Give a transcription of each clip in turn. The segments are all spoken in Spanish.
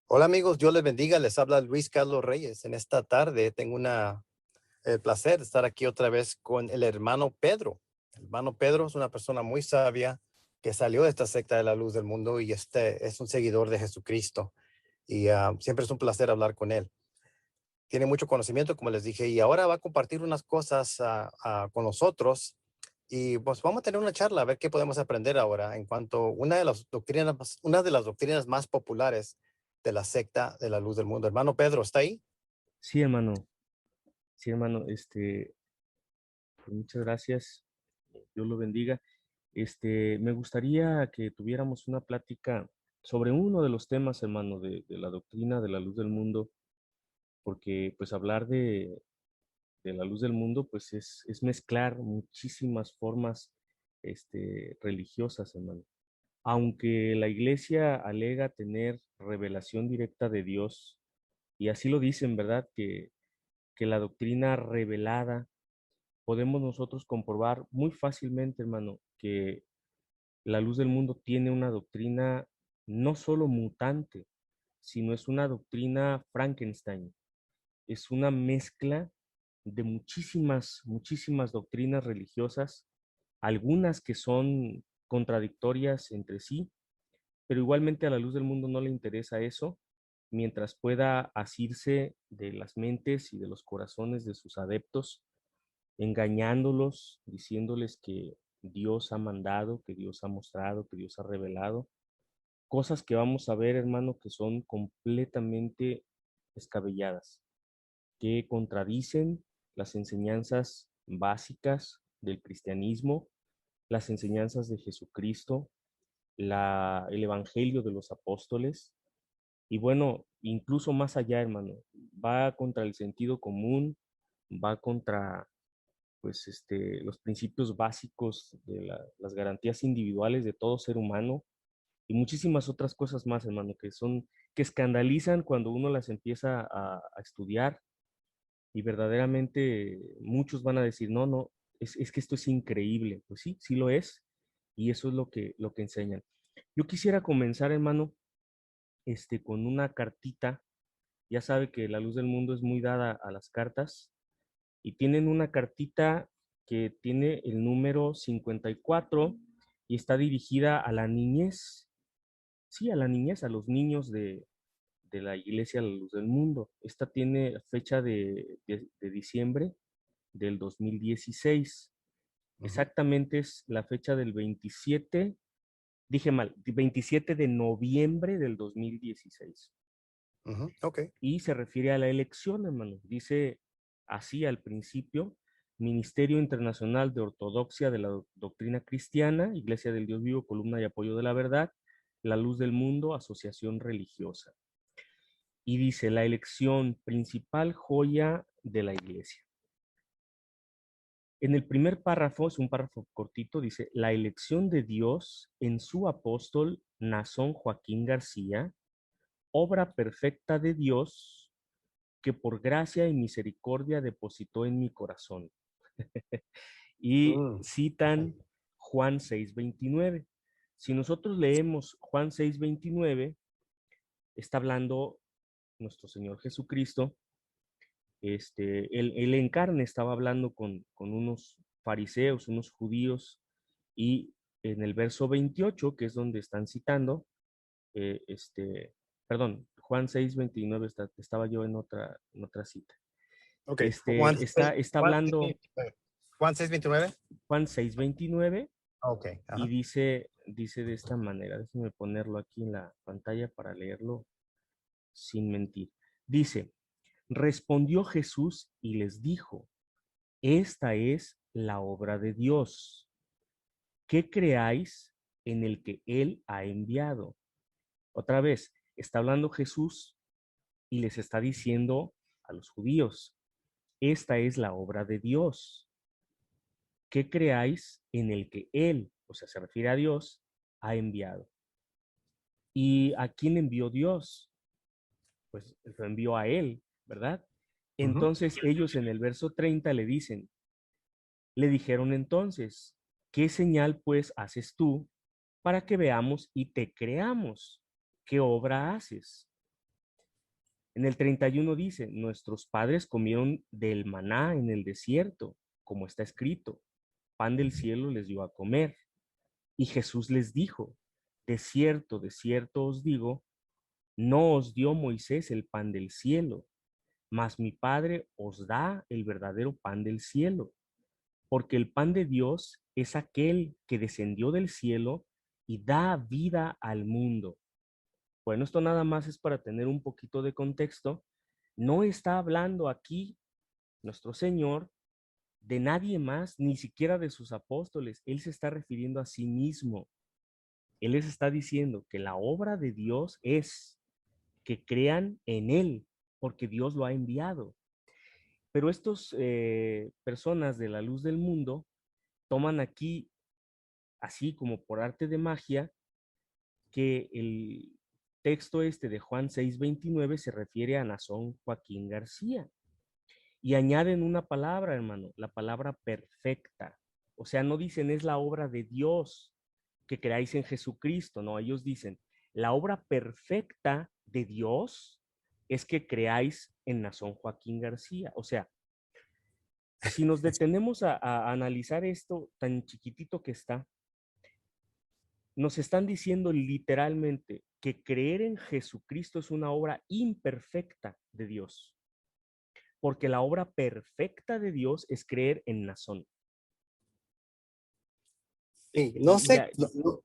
Hola amigos, Dios les bendiga. Les habla Luis Carlos Reyes. En esta tarde tengo el placer de estar aquí otra vez con el hermano Pedro. El hermano Pedro es una persona muy sabia que salió de esta secta de la luz del mundo y este es un seguidor de Jesucristo. Y siempre es un placer hablar con él. Tiene mucho conocimiento, como les dije, y ahora va a compartir unas cosas con nosotros. Y pues vamos a tener una charla a ver qué podemos aprender ahora en cuanto a una de las doctrinas más populares de la secta de la luz del mundo. Hermano Pedro, ¿está ahí? Sí, hermano. Sí, hermano. Pues muchas gracias. Dios lo bendiga. Me gustaría que tuviéramos una plática sobre uno de los temas, hermano, de la doctrina de la luz del mundo, porque pues hablar de la luz del mundo, pues es mezclar muchísimas formas, religiosas, hermano. Aunque la iglesia alega tener revelación directa de Dios, y así lo dicen, ¿verdad? Que la doctrina revelada, podemos nosotros comprobar muy fácilmente, hermano, que la luz del mundo tiene una doctrina no solo mutante, sino es una doctrina Frankenstein. Es una mezcla de muchísimas doctrinas religiosas, algunas que son contradictorias entre sí, pero igualmente a la luz del mundo no le interesa eso, mientras pueda asirse de las mentes y de los corazones de sus adeptos, engañándolos, diciéndoles que Dios ha mandado, que Dios ha mostrado, que Dios ha revelado, cosas que vamos a ver, hermano, que son completamente descabelladas, que contradicen las enseñanzas básicas del cristianismo, las enseñanzas de Jesucristo, el evangelio de los apóstoles, y bueno, incluso más allá, hermano, va contra el sentido común, va contra pues los principios básicos de las garantías individuales de todo ser humano y muchísimas otras cosas más, hermano, que escandalizan cuando uno las empieza a estudiar y verdaderamente muchos van a decir, no, no, es que esto es increíble. Pues sí, sí lo es y eso es lo que enseñan. Yo quisiera comenzar, hermano, con una cartita. Ya sabe que la luz del mundo es muy dada a las cartas y tienen una cartita que tiene el número 54 y está dirigida a la niñez, sí, a la niñez, a los niños de la Iglesia La Luz del Mundo. Esta tiene fecha de diciembre del 2016. Ujú, Exactamente es la fecha del 27, dije mal, 27 de noviembre del 2016. ujú, ok. Y se refiere a la elección, hermano. Dice así al principio: Ministerio Internacional de Ortodoxia de la Doctrina Cristiana, Iglesia del Dios Vivo, Columna y Apoyo de la Verdad, La Luz del Mundo, Asociación Religiosa. Y dice: la elección, principal joya de la Iglesia. En el primer párrafo, es un párrafo cortito, dice: la elección de Dios en su apóstol Nazón Joaquín García, obra perfecta de Dios que por gracia y misericordia depositó en mi corazón. Y Mm, citan Juan 6:29. Si nosotros leemos Juan 6:29, está hablando nuestro Señor Jesucristo. Él en carne estaba hablando con unos fariseos, unos judíos, y en el verso 28, que es donde están citando, eh, este, perdón, Juan 6:29, estaba yo en otra cita. ok, Juan, Está Juan hablando 6:29. Juan 6:29. Juan 6:29 Ok, y ajá. dice de esta manera. Déjenme ponerlo aquí en la pantalla para leerlo sin mentir. Dice: respondió Jesús y les dijo: esta es la obra de Dios, que creáis en el que Él ha enviado. Otra vez, está hablando Jesús y les está diciendo a los judíos: esta es la obra de Dios, que creáis en el que Él, o sea, se refiere a Dios, ha enviado. ¿Y a quién envió Dios? Pues lo envió a Él, ¿verdad? Ujú. Entonces ellos en el verso 30 le dijeron entonces, ¿qué señal pues haces tú para que veamos y te creamos? ¿Qué obra haces? En el 31 dice, nuestros padres comieron del maná en el desierto, como está escrito, pan del cielo les dio a comer. Y Jesús les dijo, de cierto os digo, no os dio Moisés el pan del cielo, mas mi Padre os da el verdadero pan del cielo, porque el pan de Dios es aquel que descendió del cielo y da vida al mundo. Bueno, esto nada más es para tener un poquito de contexto. No está hablando aquí nuestro Señor de nadie más, ni siquiera de sus apóstoles. Él se está refiriendo a sí mismo. Él les está diciendo que la obra de Dios es que crean en Él, porque Dios lo ha enviado. Pero estos personas de la luz del mundo toman aquí, así como por arte de magia, que el texto este de Juan 6:29 se refiere a Nazón Joaquín García. Y añaden una palabra, hermano, la palabra perfecta. O sea, no dicen es la obra de Dios que creáis en Jesucristo, no, ellos dicen la obra perfecta de Dios es que creáis en Nazón Joaquín García. O sea, si nos detenemos a analizar esto tan chiquitito que está, nos están diciendo literalmente que creer en Jesucristo es una obra imperfecta de Dios, porque la obra perfecta de Dios es creer en Nazón. Sí, no Y sé, ya,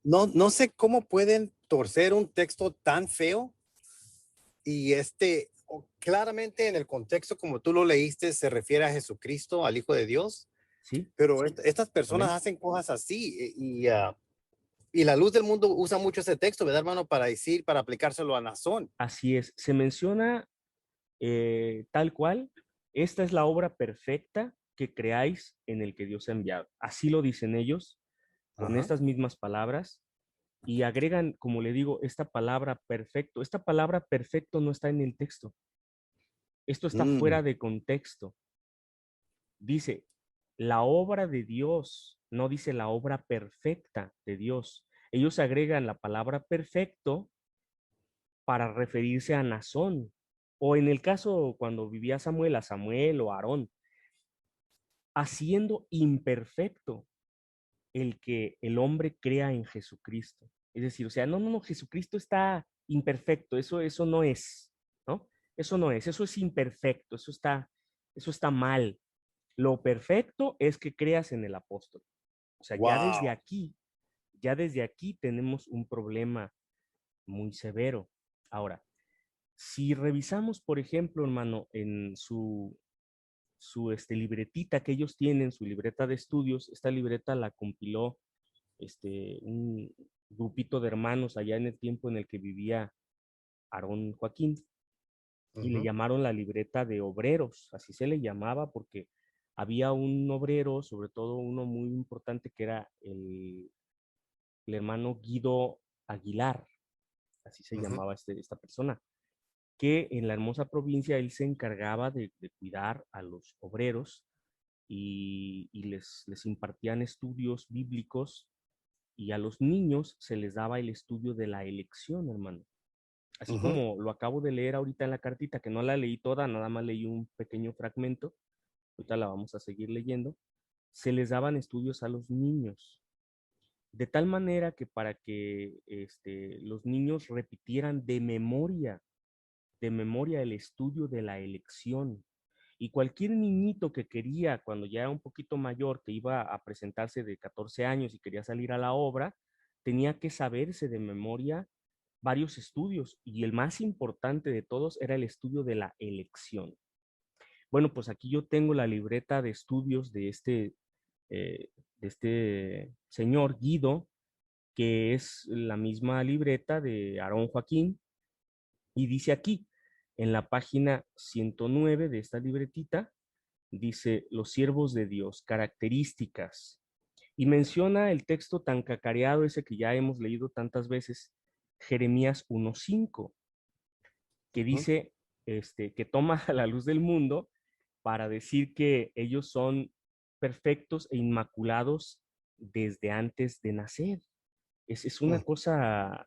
no sé cómo pueden torcer un texto tan feo y claramente en el contexto como tú lo leíste se refiere a Jesucristo, al Hijo de Dios, sí, pero estas personas amén. hacen cosas así y la luz del mundo usa mucho ese texto, ¿verdad, hermano? Para decir, para aplicárselo a Nazón. Así es, se menciona tal cual, esta es la obra perfecta que creáis en el que Dios ha enviado. Así lo dicen ellos, con Ajá. estas mismas palabras, y agregan, como le digo, esta palabra perfecto. Esta palabra perfecto no está en el texto. Esto está Mm, fuera de contexto. Dice la obra de Dios, no dice la obra perfecta de Dios. Ellos agregan la palabra perfecto para referirse a Nazón, o en el caso cuando vivía Samuel, a Samuel o a Aarón, haciendo imperfecto el que el hombre crea en Jesucristo. Es decir, o sea, no, Jesucristo está imperfecto, eso no es, ¿no? Eso no es, eso es imperfecto, eso está mal. Lo perfecto es que creas en el apóstol. O sea, wow. ya desde aquí tenemos un problema muy severo. Ahora, si revisamos, por ejemplo, hermano, en su libretita que ellos tienen, su libreta de estudios, esta libreta la compiló un grupito de hermanos allá en el tiempo en el que vivía Aarón Joaquín, y le Ujú, llamaron la libreta de obreros, así se le llamaba porque había un obrero, sobre todo uno muy importante que era el hermano Guido Aguilar, así se ujú. llamaba esta persona, que en la hermosa provincia él se encargaba de cuidar a los obreros y les impartían estudios bíblicos, y a los niños se les daba el estudio de la elección, hermano. Así Ujú. como lo acabo de leer ahorita en la cartita, que no la leí toda, nada más leí un pequeño fragmento, ahorita la vamos a seguir leyendo, se les daban estudios a los niños, de tal manera que para que los niños repitieran de memoria el estudio de la elección. Y cualquier niñito que quería, cuando ya era un poquito mayor, que iba a presentarse de 14 años y quería salir a la obra, tenía que saberse de memoria varios estudios, y el más importante de todos era el estudio de la elección. Bueno, pues aquí yo tengo la libreta de estudios de este señor Guido, que es la misma libreta de Aarón Joaquín, y dice aquí, en la página 109 de esta libretita, dice los siervos de Dios, características, y menciona el texto tan cacareado ese que ya hemos leído tantas veces, Jeremías 1:5, que Ujú. dice que toma a la luz del mundo para decir que ellos son perfectos e inmaculados desde antes de nacer. Es una Mm, cosa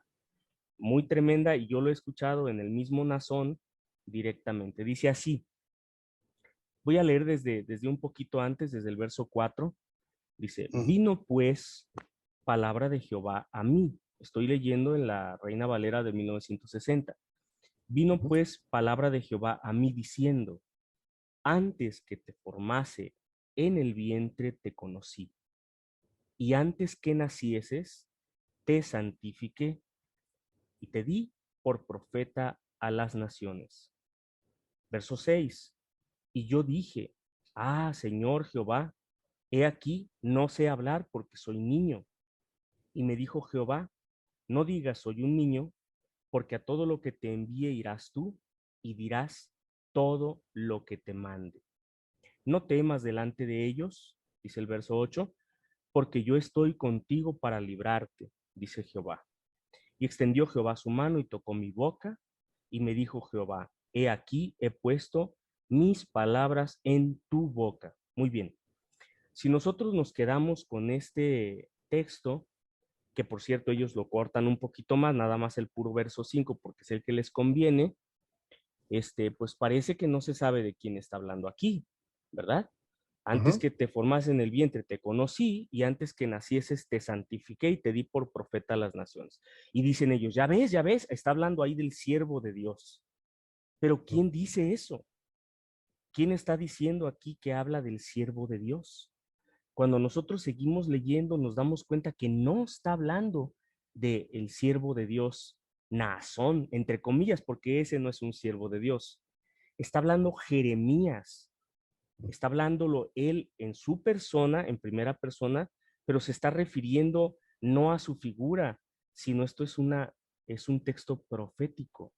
muy tremenda y yo lo he escuchado en el mismo Nazón directamente. Dice así, voy a leer desde un poquito antes, desde el verso 4. Dice, ujú, vino pues palabra de Jehová a mí. Estoy leyendo en la Reina Valera de 1960. Vino ujú. pues palabra de Jehová a mí diciendo, antes que te formase en el vientre te conocí, y antes que nacieses te santifiqué y te di por profeta a las naciones. Verso 6. Y yo dije, ah, Señor Jehová, he aquí, no sé hablar porque soy niño. Y me dijo Jehová, no digas soy un niño, porque a todo lo que te envíe irás tú y dirás todo lo que te mande. No temas delante de ellos, dice el verso 8, porque yo estoy contigo para librarte, dice Jehová. Y extendió Jehová su mano y tocó mi boca, y me dijo Jehová, he aquí he puesto mis palabras en tu boca. Muy bien. Si nosotros nos quedamos con este texto, que por cierto ellos lo cortan un poquito más, nada más el puro verso 5, porque es el que les conviene, pues parece que no se sabe de quién está hablando aquí, ¿verdad? Antes Ujú. que te formas en el vientre te conocí y antes que nacieses te santifiqué y te di por profeta a las naciones. Y dicen ellos, ya ves, está hablando ahí del siervo de Dios. Pero ¿quién dice eso? ¿Quién está diciendo aquí que habla del siervo de Dios? Cuando nosotros seguimos leyendo, nos damos cuenta que no está hablando del siervo de Dios, Naasón, entre comillas, porque ese no es un siervo de Dios. Está hablando Jeremías, está hablándolo él en su persona, en primera persona, pero se está refiriendo no a su figura, sino esto es un texto profético.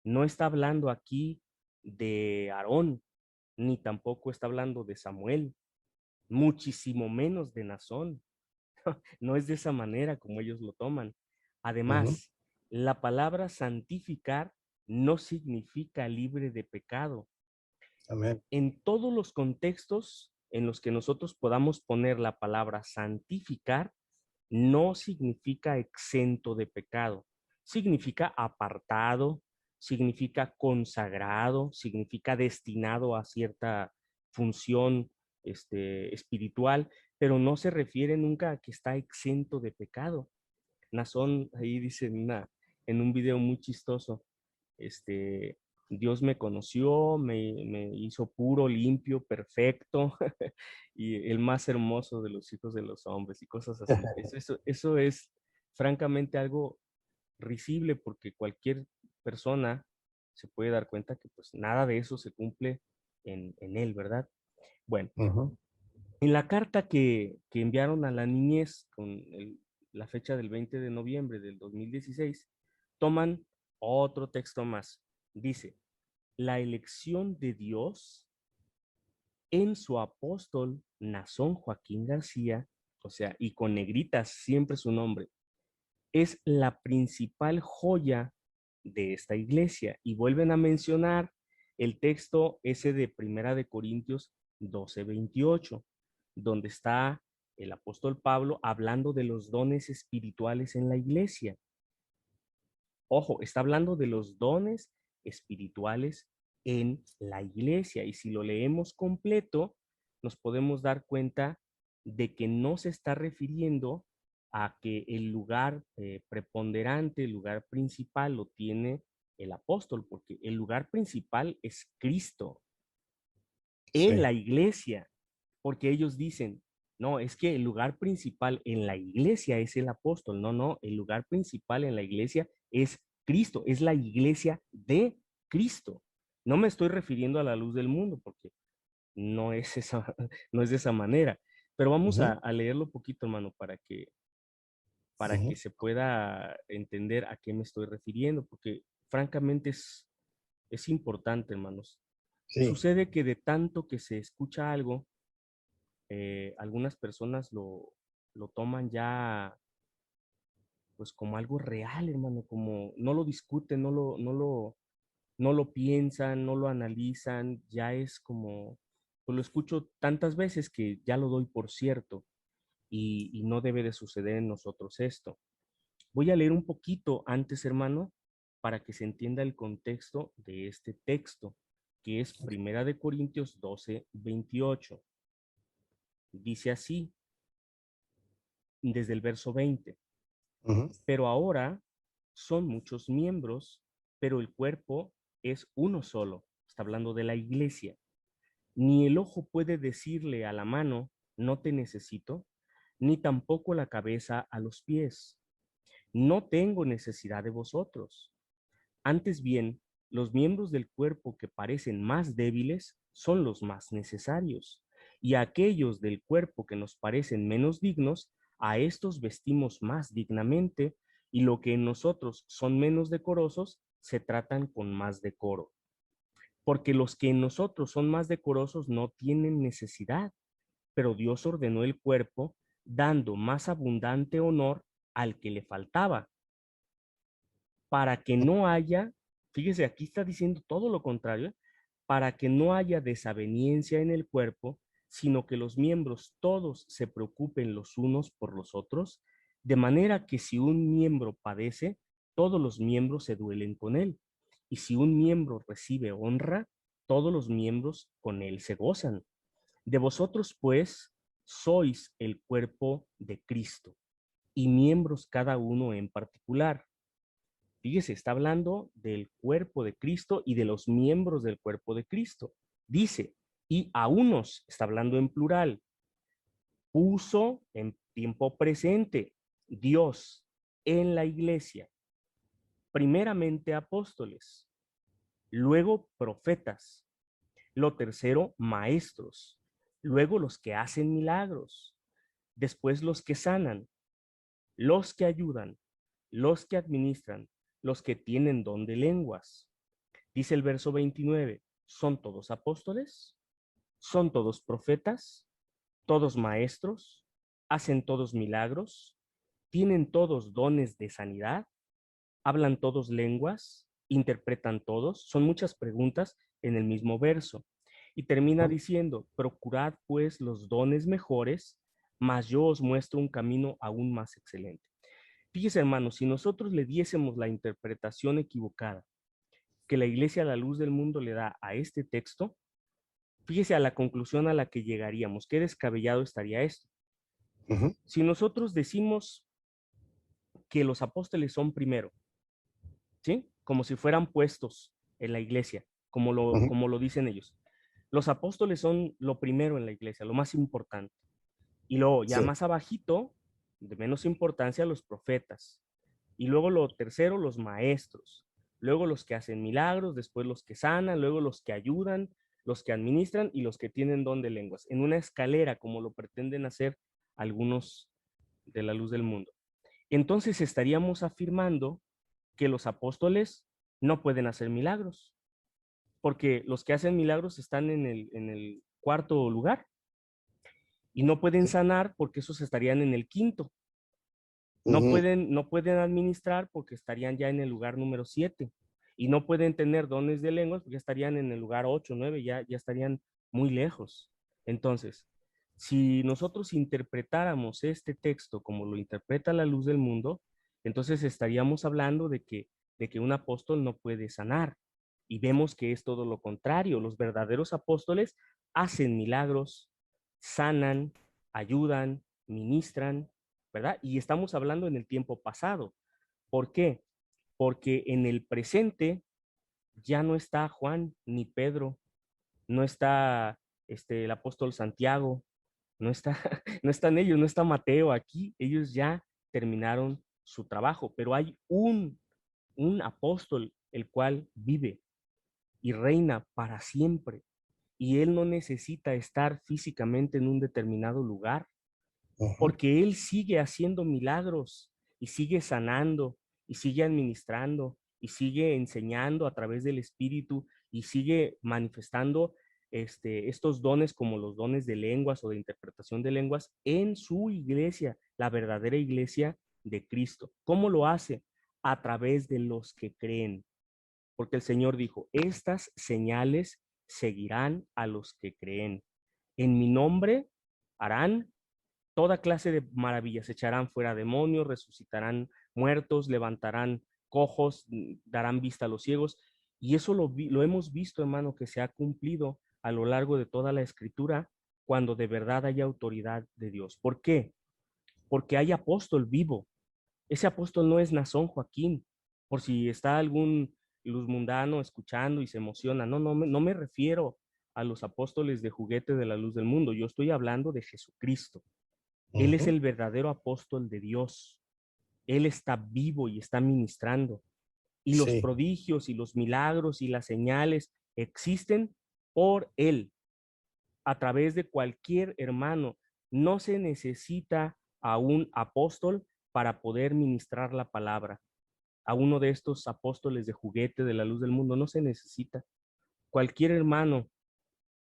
No está hablando aquí de Aarón, ni tampoco está hablando de Samuel, muchísimo menos de Nazón. No es de esa manera como ellos lo toman. Ujú. Además, la palabra santificar no significa libre de pecado. Amén. En todos los contextos en los que nosotros podamos poner la palabra santificar, no significa exento de pecado. Significa apartado, significa consagrado, significa destinado a cierta función espiritual, pero no se refiere nunca a que está exento de pecado. Nazón ahí dice en un video muy chistoso, este, Dios me conoció, me hizo puro, limpio, perfecto, y el más hermoso de los hijos de los hombres y cosas así. Eso es francamente algo risible porque cualquier persona se puede dar cuenta que pues nada de eso se cumple en él, ¿verdad? Bueno, Ujú. en la carta que enviaron a la niñez con la fecha del 20 de noviembre del 2016, toman otro texto más. Dice, la elección de Dios en su apóstol Nazón Joaquín García, o sea, y con negritas siempre su nombre, es la principal joya de esta iglesia. Y vuelven a mencionar el texto ese de Primera de Corintios 12:28, donde está el apóstol Pablo hablando de los dones espirituales en la iglesia. Ojo, está hablando de los dones espirituales en la iglesia. Y si lo leemos completo, nos podemos dar cuenta de que no se está refiriendo a que el lugar preponderante, el lugar principal lo tiene el apóstol, porque el lugar principal es Cristo en Sí. la iglesia, porque ellos dicen, no, es que el lugar principal en la iglesia es el apóstol. No, no, el lugar principal en la iglesia es Cristo, es la iglesia de Cristo. No me estoy refiriendo a la luz del mundo, porque no es esa, no es de esa manera. Pero vamos Ujú, a leerlo un poquito, hermano, para ujú. que se pueda entender a qué me estoy refiriendo, porque francamente es importante, hermanos. Sí. Sucede que de tanto que se escucha algo, algunas personas lo toman ya pues como algo real, hermano, como no lo discuten, no lo no lo piensan, no lo analizan, ya es como, pues lo escucho tantas veces que ya lo doy por cierto y no debe de suceder en nosotros esto. Voy a leer un poquito antes, hermano, para que se entienda el contexto de este texto, que es Primera de Corintios 12:28. Dice así, desde el verso 20. Ujú, Pero ahora son muchos miembros, pero el cuerpo es uno solo. Está hablando de la iglesia. Ni el ojo puede decirle a la mano, no te necesito, ni tampoco la cabeza a los pies, no tengo necesidad de vosotros. Antes bien, los miembros del cuerpo que parecen más débiles son los más necesarios, y aquellos del cuerpo que nos parecen menos dignos, a estos vestimos más dignamente, y lo que en nosotros son menos decorosos, se tratan con más decoro. Porque los que en nosotros son más decorosos no tienen necesidad, pero Dios ordenó el cuerpo, dando más abundante honor al que le faltaba, para que no haya, fíjese, aquí está diciendo todo lo contrario, para que no haya desaveniencia en el cuerpo, sino que los miembros todos se preocupen los unos por los otros, de manera que si un miembro padece, todos los miembros se duelen con él. Y si un miembro recibe honra, todos los miembros con él se gozan. De vosotros, pues, sois el cuerpo de Cristo y miembros cada uno en particular. Fíjese, está hablando del cuerpo de Cristo y de los miembros del cuerpo de Cristo. Dice, y a unos, está hablando en plural, puso en tiempo presente Dios en la iglesia, primeramente apóstoles, luego profetas, lo tercero maestros, luego los que hacen milagros, después los que sanan, los que ayudan, los que administran, los que tienen don de lenguas. Dice el verso 29, ¿son todos apóstoles? ¿Son todos profetas? ¿Todos maestros? ¿Hacen todos milagros? ¿Tienen todos dones de sanidad? ¿Hablan todos lenguas? ¿Interpretan todos? Son muchas preguntas en el mismo verso. Y termina ujú. diciendo, procurad pues los dones mejores, mas yo os muestro un camino aún más excelente. Fíjese, hermanos, si nosotros le diésemos la interpretación equivocada que la iglesia a la luz del mundo le da a este texto, fíjese a la conclusión a la que llegaríamos. Qué descabellado estaría esto. Ujú, Si nosotros decimos que los apóstoles son primero, ¿sí? Como si fueran puestos en la iglesia, ujú. como lo dicen ellos. Los apóstoles son lo primero en la iglesia, lo más importante. Y luego, ya Sí. más abajito, de menos importancia, los profetas. Y luego lo tercero, los maestros. Luego los que hacen milagros, después los que sanan, luego los que ayudan, los que administran y los que tienen don de lenguas. En una escalera, como lo pretenden hacer algunos de la luz del mundo. Entonces estaríamos afirmando que los apóstoles no pueden hacer milagros, porque los que hacen milagros están en el cuarto lugar y no pueden Sí. sanar porque esos estarían en el quinto. Ujú. No pueden administrar porque estarían ya en el lugar número 7 y no pueden tener dones de lenguas porque estarían en el lugar 8 9 ya estarían muy lejos. Entonces, si nosotros interpretáramos este texto como lo interpreta la luz del mundo, entonces estaríamos hablando de que un apóstol no puede sanar. Y vemos que es todo lo contrario. Los verdaderos apóstoles hacen milagros, sanan, ayudan, ministran, ¿verdad? Y estamos hablando en el tiempo pasado. ¿Por qué? Porque en el presente ya no está Juan ni Pedro, no está el apóstol Santiago, no está, no están ellos, no está Mateo aquí, ellos ya terminaron su trabajo, pero hay un apóstol el cual vive y reina para siempre y él no necesita estar físicamente en un determinado lugar Ujú. porque Él sigue haciendo milagros y sigue sanando y sigue administrando y sigue enseñando a través del Espíritu y sigue manifestando estos dones como los dones de lenguas o de interpretación de lenguas en su iglesia, la verdadera iglesia de Cristo. ¿Cómo lo hace? A través de los que creen. porque el Señor dijo, estas señales seguirán a los que creen. En mi nombre harán toda clase de maravillas, echarán fuera demonios, resucitarán muertos, levantarán cojos, darán vista a los ciegos. Y eso lo hemos visto, hermano, que se ha cumplido a lo largo de toda la escritura cuando de verdad hay autoridad de Dios. ¿Por qué? Porque hay apóstol vivo. Ese apóstol no es Nazón Joaquín, por si está algún luz mundano escuchando y se emociona. No, no me refiero a los apóstoles de juguete de la luz del mundo. Yo estoy hablando de Jesucristo. Él es Ujú. el verdadero apóstol de Dios. Él está vivo y está ministrando. Y los Sí, prodigios y los milagros y las señales existen por Él, a través de cualquier hermano. No se necesita a un apóstol para poder ministrar la palabra. A uno de estos apóstoles de juguete de la luz del mundo no se necesita. Cualquier hermano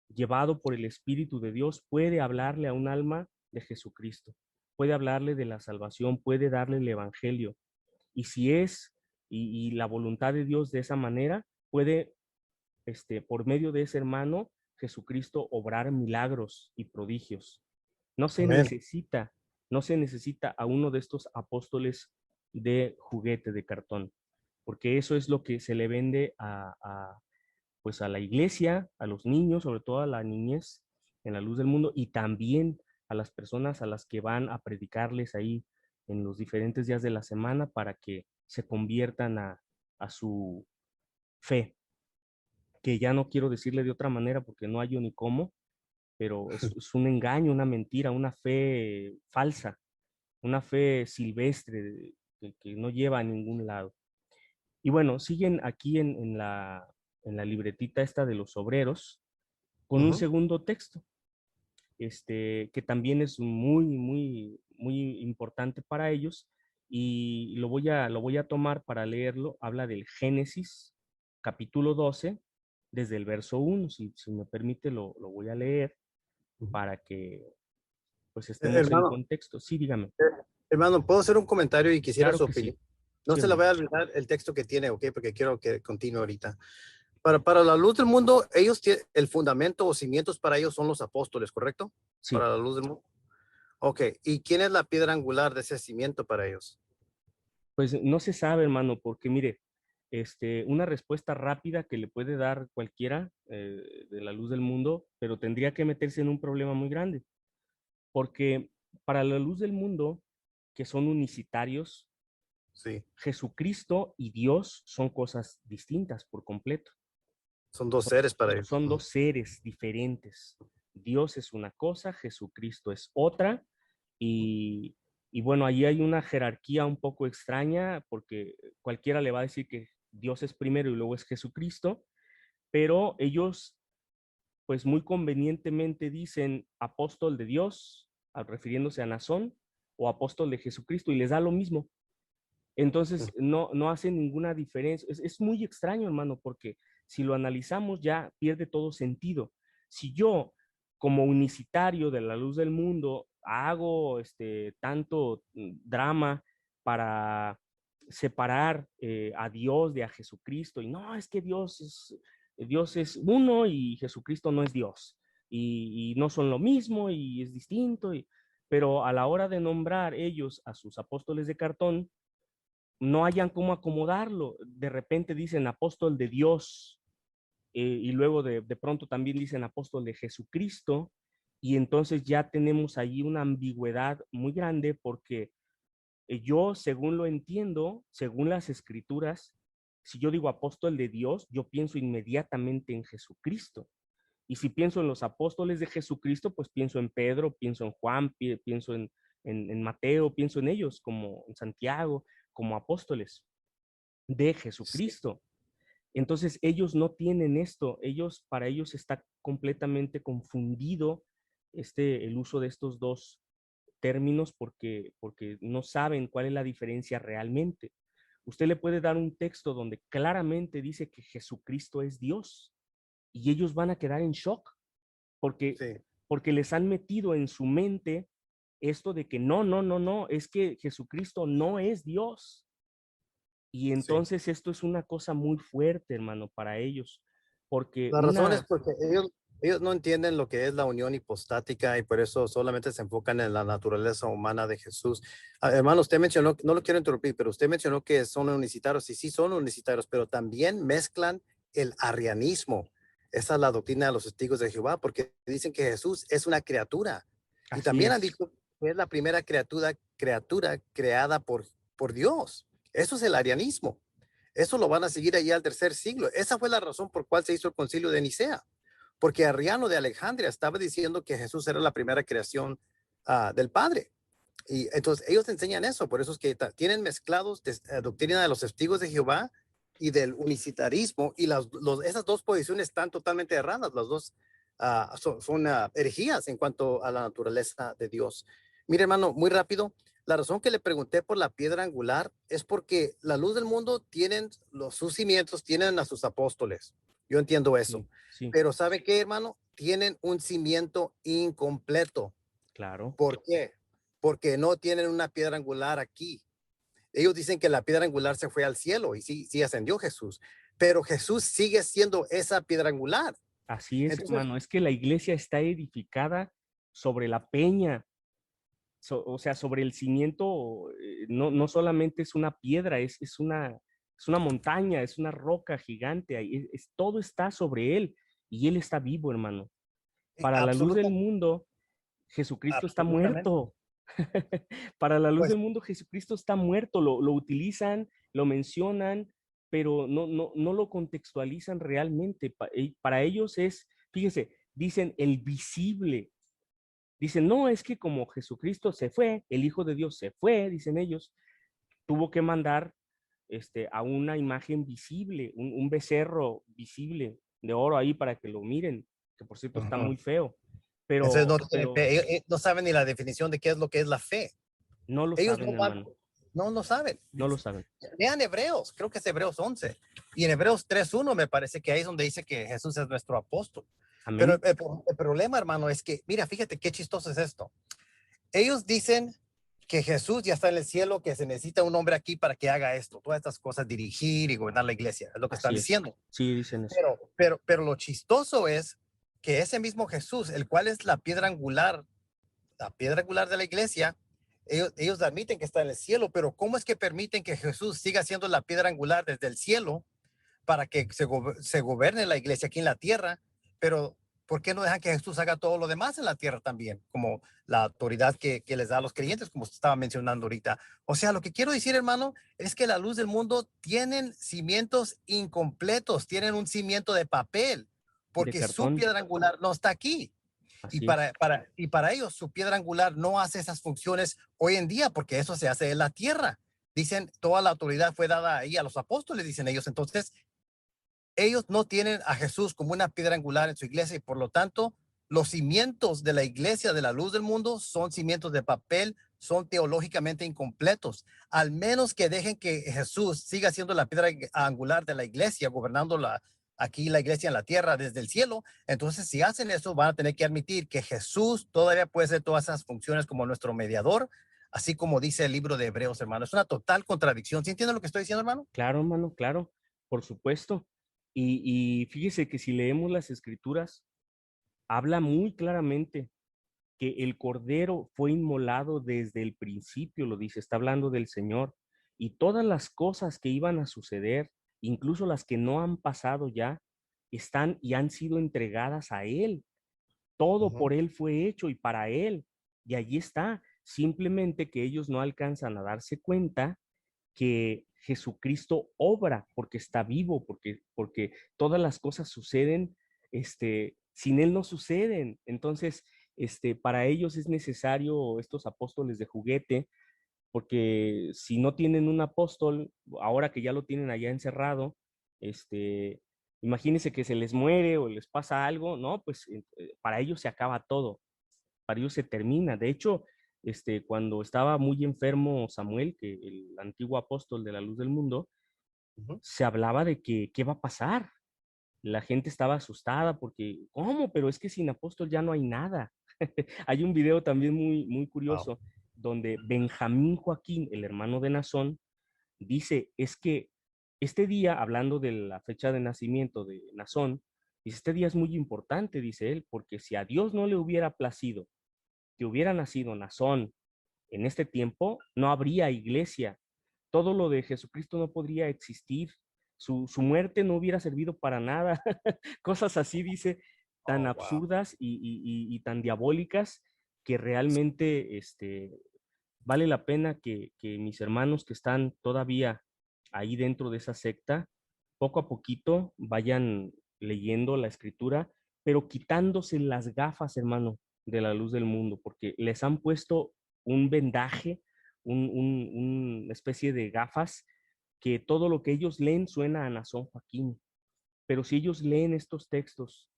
llevado por el Espíritu de Dios puede hablarle a un alma de Jesucristo, puede hablarle de la salvación, puede darle el Evangelio. Y si es y la voluntad de Dios de esa manera, puede, por medio de ese hermano, Jesucristo obrar milagros y prodigios. No se amén. necesita, no se necesita a uno de estos apóstoles de juguete, de cartón, porque eso es lo que se le vende pues a la iglesia, a los niños, sobre todo a la niñez en la luz del mundo, y también a las personas a las que van a predicarles ahí en los diferentes días de la semana para que se conviertan a su fe, que ya no quiero decirle de otra manera porque no hay ni cómo, pero es un engaño, una mentira, una fe falsa, una fe silvestre que no lleva a ningún lado. Y bueno, siguen aquí en la libretita esta de los obreros con un Ujú. segundo texto, que también es muy importante para ellos y lo voy a tomar para leerlo. Habla del Génesis, capítulo 12, desde el verso 1. Si me permite, lo voy a leer Ujú. para que pues estemos en Hermano, contexto. Sí, dígame. eh, hermano, ¿puedo hacer un comentario y quisiera Claro su que sí. opinión? No Sí, se le hermano. vaya a olvidar el texto que tiene, ¿ok? Porque quiero que continúe ahorita. Para la luz del mundo, ellos tienen el fundamento o cimientos para ellos son los apóstoles, ¿correcto? Sí. Para la luz del mundo. Ok, ¿y quién es la piedra angular de ese cimiento para ellos? Pues no se sabe, hermano, porque mire, una respuesta rápida que le puede dar cualquiera de la luz del mundo, pero tendría que meterse en un problema muy grande, porque para la luz del mundo, que son unicitarios, Sí, Jesucristo y Dios son cosas distintas por completo. son dos Son, seres para ellos. son dos seres diferentes. Dios es una cosa, Jesucristo es otra, y, y bueno, ahí hay una jerarquía un poco extraña, porque cualquiera le va a decir que Dios es primero y luego es Jesucristo, pero ellos pues muy convenientemente dicen apóstol de Dios, refiriéndose a Nazón, o apóstol de Jesucristo, y les da lo mismo. Entonces, no hace ninguna diferencia. Es muy extraño, hermano, porque si lo analizamos ya pierde todo sentido. Si yo, como unicitario de la luz del mundo, hago tanto drama para separar a Dios de a Jesucristo, y no, es que Dios es uno y Jesucristo no es Dios, y no son lo mismo y es distinto, pero a la hora de nombrar ellos a sus apóstoles de cartón, no hayan cómo acomodarlo. De repente dicen apóstol de Dios, y luego de pronto también dicen apóstol de Jesucristo, y entonces ya tenemos ahí una ambigüedad muy grande porque yo, según lo entiendo, según las escrituras, si yo digo apóstol de Dios, yo pienso inmediatamente en Jesucristo. Y si pienso en los apóstoles de Jesucristo, pues pienso en Pedro, pienso en Juan, pienso en Mateo, pienso en ellos como en Santiago, como apóstoles de Sí, Jesucristo. Entonces ellos no tienen esto, para ellos está completamente confundido el uso de estos dos términos porque no saben cuál es la diferencia realmente. Usted le puede dar un texto donde claramente dice que Jesucristo es Dios y ellos van a quedar en shock porque, sí, porque les han metido en su mente esto de que no, no, no, no, es que Jesucristo no es Dios. Y Sí. entonces esto es una cosa muy fuerte, hermano, para ellos, porque La razón es una, porque ellos no entienden lo que es la unión hipostática y por eso solamente se enfocan en la naturaleza humana de Jesús. Ah, hermano, usted mencionó, no lo quiero interrumpir, pero usted mencionó que son unicitarios y sí son unicitarios, pero también mezclan el arrianismo. Esa es la doctrina de los testigos de Jehová, porque dicen que Jesús es una criatura y así también han es, dicho que es la primera criatura creada por Dios. Eso es el arianismo. Eso lo van a seguir allá al tercer siglo. Esa fue la razón por cual se hizo el concilio de Nicea, porque Arriano de Alejandría estaba diciendo que Jesús era la primera creación del Padre. Y entonces ellos enseñan eso, por eso es que tienen mezclados doctrina de los testigos de Jehová y del unicitarismo, y esas dos posiciones están totalmente erradas, las dos son herejías en cuanto a la naturaleza de Dios. Mire, hermano, muy rápido, la razón que le pregunté por la piedra angular es porque la luz del mundo tienen sus cimientos, tienen a sus apóstoles. Yo entiendo eso. sí, sí, Pero ¿sabe qué, hermano? Tienen un cimiento incompleto. claro, ¿Por qué? Porque no tienen una piedra angular aquí. Ellos dicen que la piedra angular se fue al cielo y sí, sí ascendió Jesús, pero Jesús sigue siendo esa piedra angular. así es, Entonces, hermano, es que la iglesia está edificada sobre la peña, o sea, sobre el cimiento, no, no solamente es una piedra, es una montaña, es una roca gigante, ahí todo está sobre él y él está vivo, hermano. Para la luz del absoluta, mundo, Jesucristo está absolutamente. muerto. Para la luz Pues del mundo, Jesucristo está muerto. Lo utilizan, lo mencionan, pero no lo contextualizan realmente. Para ellos es, fíjese, dicen el visible. Dicen, no, es que como Jesucristo se fue, el Hijo de Dios se fue, dicen ellos, tuvo que mandar a una imagen visible, un becerro visible de oro ahí para que lo miren, que por cierto está uh-huh. muy feo, Entonces no, pero no saben ni la definición de qué es lo que es la fe. no lo Ellos saben, no van, hermano, no lo saben. no lo saben. Lean Hebreos, creo que es Hebreos 11. Y en Hebreos 3:1 me parece que ahí es donde dice que Jesús es nuestro apóstol. Pero Amén. el problema, hermano, es que, mira, fíjate qué chistoso es esto. Ellos dicen que Jesús ya está en el cielo, que se necesita un hombre aquí para que haga esto, todas estas cosas, dirigir y gobernar la iglesia, es lo que están Así es. diciendo. Sí, dicen eso. Pero lo chistoso es que ese mismo Jesús, el cual es la piedra angular de la iglesia, ellos admiten que está en el cielo, pero ¿cómo es que permiten que Jesús siga siendo la piedra angular desde el cielo para que se gobierne la iglesia aquí en la tierra? Pero ¿por qué no dejan que Jesús haga todo lo demás en la tierra también? Como la autoridad que les da a los creyentes, como usted estaba mencionando ahorita. O sea, lo que quiero decir, hermano, es que la luz del mundo tienen cimientos incompletos, tienen un cimiento de papel, De porque su cartón. piedra angular no está aquí. Y Así es. para ellos, su piedra angular no hace esas funciones hoy en día, porque eso se hace en la tierra. Dicen, toda la autoridad fue dada ahí a los apóstoles, dicen ellos. Entonces, ellos no tienen a Jesús como una piedra angular en su iglesia y por lo tanto, los cimientos de la iglesia de la luz del mundo son cimientos de papel, son teológicamente incompletos. Al menos que dejen que Jesús siga siendo la piedra angular de la iglesia, gobernando aquí la iglesia en la tierra desde el cielo. Entonces, si hacen eso, van a tener que admitir que Jesús todavía puede hacer todas esas funciones como nuestro mediador, así como dice el libro de Hebreos, hermano. Es una total contradicción. ¿Sí entienden lo que estoy diciendo, hermano? Claro, hermano, claro, por supuesto. Y fíjese que si leemos las escrituras, habla muy claramente que el Cordero fue inmolado desde el principio, lo dice, está hablando del Señor, y todas las cosas que iban a suceder, incluso las que no han pasado ya, están y han sido entregadas a Él. Todo Ujú. por Él fue hecho y para Él. Y allí está. Simplemente que ellos no alcanzan a darse cuenta que Jesucristo obra porque está vivo, porque todas las cosas suceden, sin Él no suceden. Entonces, para ellos es necesario estos apóstoles de juguete, porque si no tienen un apóstol, ahora que ya lo tienen allá encerrado, imagínense que se les muere o les pasa algo, ¿no? Pues para ellos se acaba todo, para ellos se termina. De hecho, cuando estaba muy enfermo Samuel, que el antiguo apóstol de la luz del mundo, Ujú. se hablaba de que qué va a pasar. La gente estaba asustada porque, ¿cómo? Pero es que sin apóstol ya no hay nada. Hay un video también muy, muy Wow. curioso donde Benjamín Joaquín, el hermano de Nazón, dice, es que este día, hablando de la fecha de nacimiento de Nazón, dice, este día es muy importante, dice él, porque si a Dios no le hubiera placido que hubiera nacido Nazón en este tiempo, no habría iglesia. Todo lo de Jesucristo no podría existir. Su muerte no hubiera servido para nada. Cosas así, dice, tan Oh, wow. absurdas y tan diabólicas que realmente vale la pena que mis hermanos que están todavía ahí dentro de esa secta, poco a poquito vayan leyendo la escritura, pero quitándose las gafas, hermano, de la luz del mundo, porque les han puesto un vendaje, una especie de gafas, que todo lo que ellos leen suena a Nazón Joaquín. Pero si ellos leen estos textos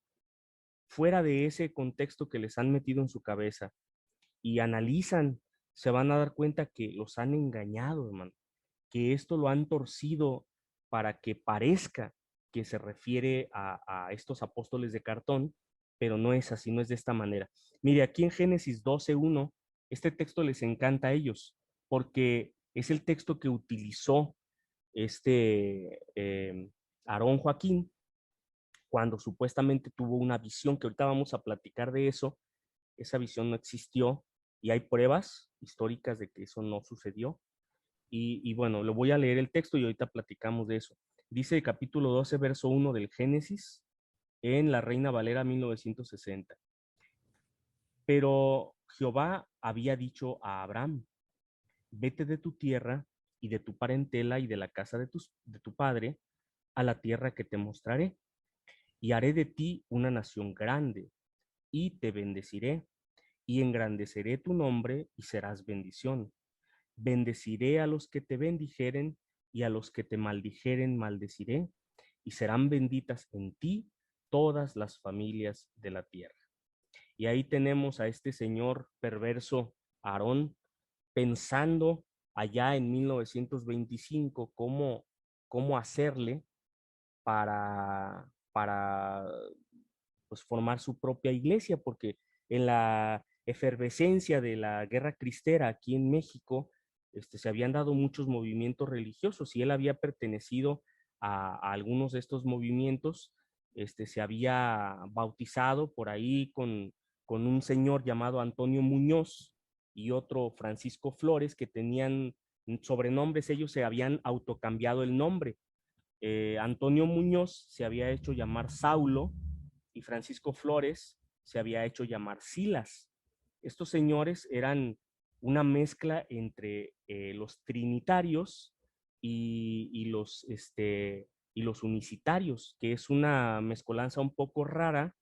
fuera de ese contexto que les han metido en su cabeza y analizan, se van a dar cuenta que los han engañado, hermano, que esto lo han torcido para que parezca que se refiere a estos apóstoles de cartón, pero no es así, no es de esta manera. Mire, aquí en Génesis 12:1, este texto les encanta a ellos, porque es el texto que utilizó Aarón Joaquín cuando supuestamente tuvo una visión, que ahorita vamos a platicar de eso. Esa visión no existió y hay pruebas históricas de que eso no sucedió. Y bueno, lo voy a leer el texto y ahorita platicamos de eso. Dice el capítulo 12, verso 1 del Génesis en la Reina Valera 1960. Pero Jehová había dicho a Abraham, vete de tu tierra y de tu parentela y de la casa de tu padre a la tierra que te mostraré, y haré de ti una nación grande, y te bendeciré, y engrandeceré tu nombre, y serás bendición. Bendeciré a los que te bendijeren, y a los que te maldijeren maldeciré, y serán benditas en ti todas las familias de la tierra. Y ahí tenemos a este señor perverso, Aarón, pensando allá en 1925 cómo hacerle para pues, formar su propia iglesia, porque en la efervescencia de la guerra cristera aquí en México, se habían dado muchos movimientos religiosos y él había pertenecido a algunos de estos movimientos. Se había bautizado por ahí con un señor llamado Antonio Muñoz y otro Francisco Flores, que tenían sobrenombres. Ellos se habían autocambiado el nombre. Antonio Muñoz se había hecho llamar Saulo y Francisco Flores se había hecho llamar Silas. Estos señores eran una mezcla entre los trinitarios y los unicitarios, que es una mezcolanza un poco rara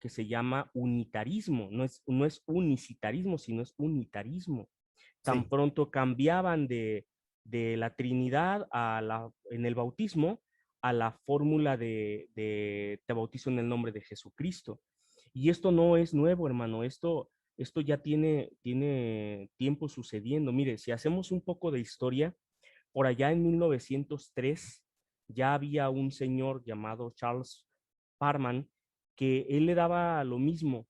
que se llama unitarismo. No es unicitarismo, sino es unitarismo. Tan Sí, pronto cambiaban de la Trinidad en el bautismo a la fórmula de te bautizo en el nombre de Jesucristo. Y esto no es nuevo, hermano. Esto ya tiene tiempo sucediendo. Mire, si hacemos un poco de historia, por allá en 1903 ya había un señor llamado Charles Parman que él le daba lo mismo.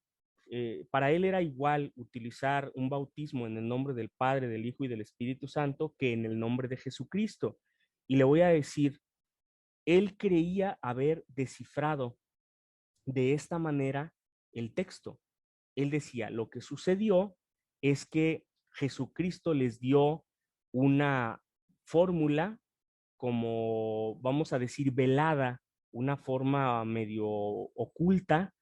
Para él era igual utilizar un bautismo en el nombre del Padre, del Hijo y del Espíritu Santo que en el nombre de Jesucristo. Y le voy a decir, él creía haber descifrado de esta manera el texto. Él decía, lo que sucedió es que Jesucristo les dio una fórmula, como vamos a decir, velada, una forma medio oculta,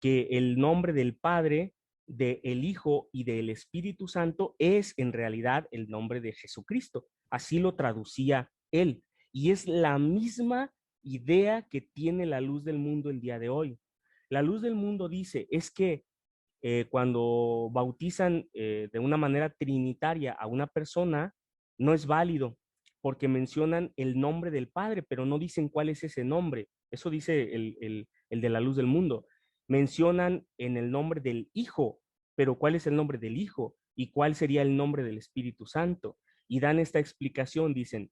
que el nombre del Padre, del Hijo y del Espíritu Santo es en realidad el nombre de Jesucristo. Así lo traducía él. Y es la misma idea que tiene la luz del mundo el día de hoy. La luz del mundo dice, es que cuando bautizan de una manera trinitaria a una persona, no es válido porque mencionan el nombre del Padre, pero no dicen cuál es ese nombre. Eso dice el de la luz del mundo. Mencionan en el nombre del Hijo, pero ¿cuál es el nombre del Hijo? ¿Y cuál sería el nombre del Espíritu Santo? Y dan esta explicación, dice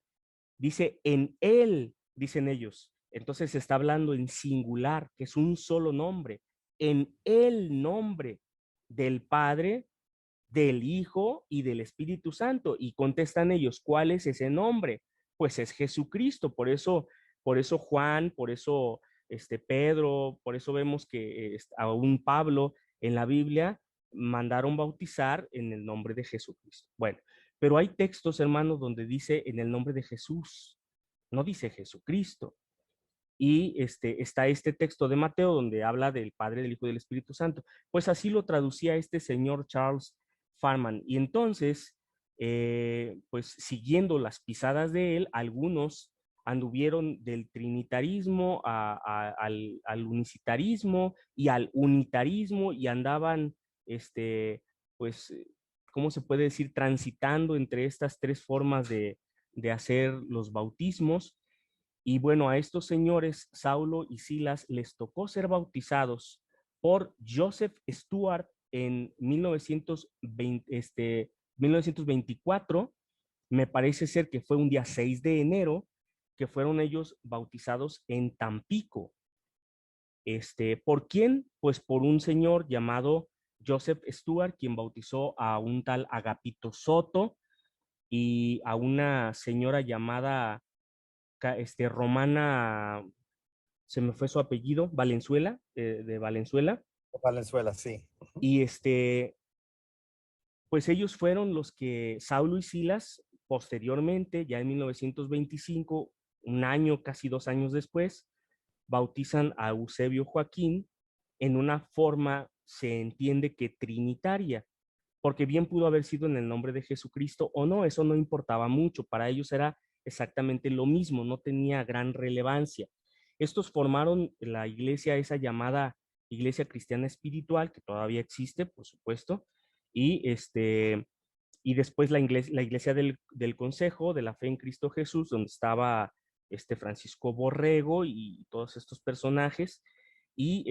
en Él, dicen ellos. Entonces se está hablando en singular, que es un solo nombre, en el nombre del Padre, del Hijo y del Espíritu Santo. Y contestan ellos, ¿cuál es ese nombre? pues es Jesucristo. Por eso Juan, por eso Pedro, por eso vemos que aún Pablo en la Biblia mandaron bautizar en el nombre de Jesucristo. Bueno, pero hay textos, hermanos, donde dice en el nombre de Jesús, no dice Jesucristo. Y está este texto de Mateo donde habla del Padre, del Hijo y del Espíritu Santo. Pues así lo traducía este señor Charles Farman. Y entonces, pues siguiendo las pisadas de él, algunos anduvieron del trinitarismo al unicitarismo y al unitarismo y andaban, pues, ¿cómo se puede decir? Transitando entre estas tres formas de hacer los bautismos. Y bueno, a estos señores, Saulo y Silas, les tocó ser bautizados por Joseph Stuart en 1924. Me parece ser que fue un día 6 de enero que fueron ellos bautizados en Tampico. ¿Por quién? Pues por un señor llamado Joseph Stuart, quien bautizó a un tal Agapito Soto y a una señora llamada Romana, se me fue su apellido, Valenzuela, de Valenzuela. Valenzuela, sí. Y pues ellos fueron los que Saulo y Silas, posteriormente, ya en 1925, un año, casi 2 años después, bautizan a Eusebio Joaquín en una forma, se entiende que trinitaria, porque bien pudo haber sido en el nombre de Jesucristo o no, eso no importaba mucho, para ellos era exactamente lo mismo, no tenía gran relevancia. Estos formaron la iglesia, esa llamada Iglesia Cristiana Espiritual, que todavía existe, por supuesto, y, y después la iglesia del Consejo de la Fe en Cristo Jesús, donde estaba Francisco Borrego y todos estos personajes, y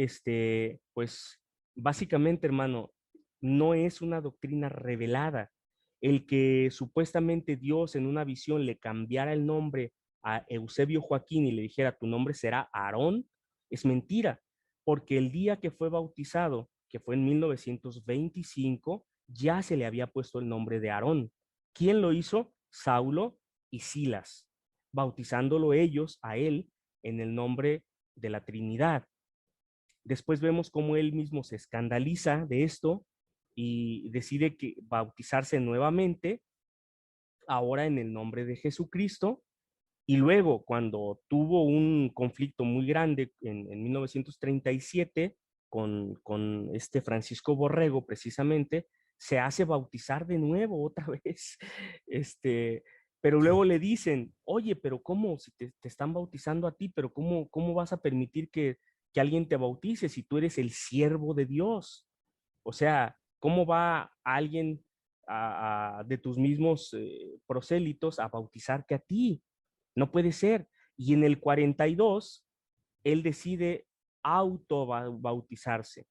pues básicamente, hermano, no es una doctrina revelada. El que supuestamente Dios en una visión le cambiara el nombre a Eusebio Joaquín y le dijera tu nombre será Aarón, es mentira, porque el día que fue bautizado, que fue en 1925, ya se le había puesto el nombre de Aarón. ¿Quién lo hizo? Saulo y Silas, bautizándolo ellos a él en el nombre de la Trinidad. Después vemos cómo él mismo se escandaliza de esto y decide bautizarse nuevamente, ahora en el nombre de Jesucristo. Y luego, cuando tuvo un conflicto muy grande en 1937 con Francisco Borrego, precisamente, se hace bautizar de nuevo otra vez. Pero luego le dicen, oye, pero ¿cómo? Si te están bautizando a ti, pero ¿cómo vas a permitir que alguien te bautice si tú eres el siervo de Dios? O sea, ¿cómo va alguien de tus mismos prosélitos a bautizarte a ti? No puede ser. Y en el 42, él decide autobautizarse,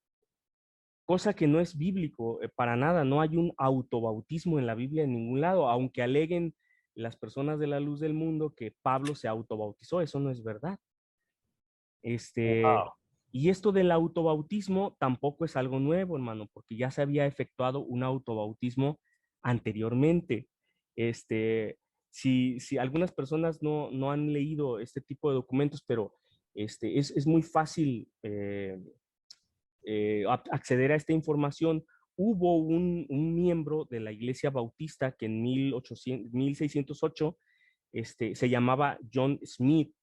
cosa que no es bíblico para nada. No hay un autobautismo en la Biblia en ningún lado, aunque aleguen las personas de la luz del mundo que Pablo se autobautizó. Eso no es verdad. Wow. Y esto del autobautismo tampoco es algo nuevo, hermano, porque ya se había efectuado un autobautismo anteriormente. Si algunas personas no han leído este tipo de documentos, pero es muy fácil acceder a esta información. Hubo un miembro de la Iglesia Bautista que en 1608 se llamaba John Smith,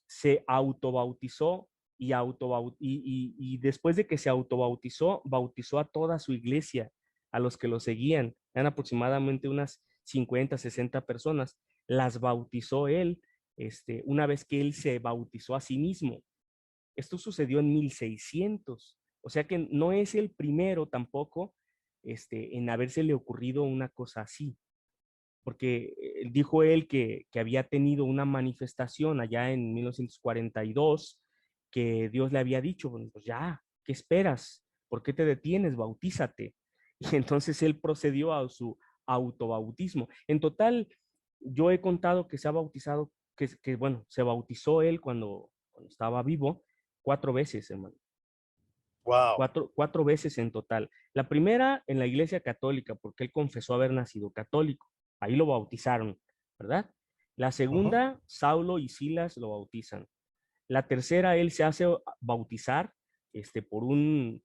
se autobautizó y después de que se autobautizó, bautizó a toda su iglesia, a los que lo seguían, eran aproximadamente unas 50, 60 personas, las bautizó él, una vez que él se bautizó a sí mismo. Esto sucedió en 1600, o sea que no es el primero tampoco en habérsele ocurrido una cosa así, porque dijo él que había tenido una manifestación allá en 1942, que Dios le había dicho, bueno, pues ya, ¿qué esperas? ¿Por qué te detienes? Bautízate. Y entonces él procedió a su autobautismo. En total, yo he contado que se ha bautizado, bueno, se bautizó él cuando estaba vivo 4 veces, hermano. Wow. Cuatro veces en total. La primera en la iglesia católica, porque él confesó haber nacido católico. Ahí lo bautizaron, ¿verdad? La Ujú. segunda, Saulo y Silas lo bautizan. La tercera, él se hace bautizar por un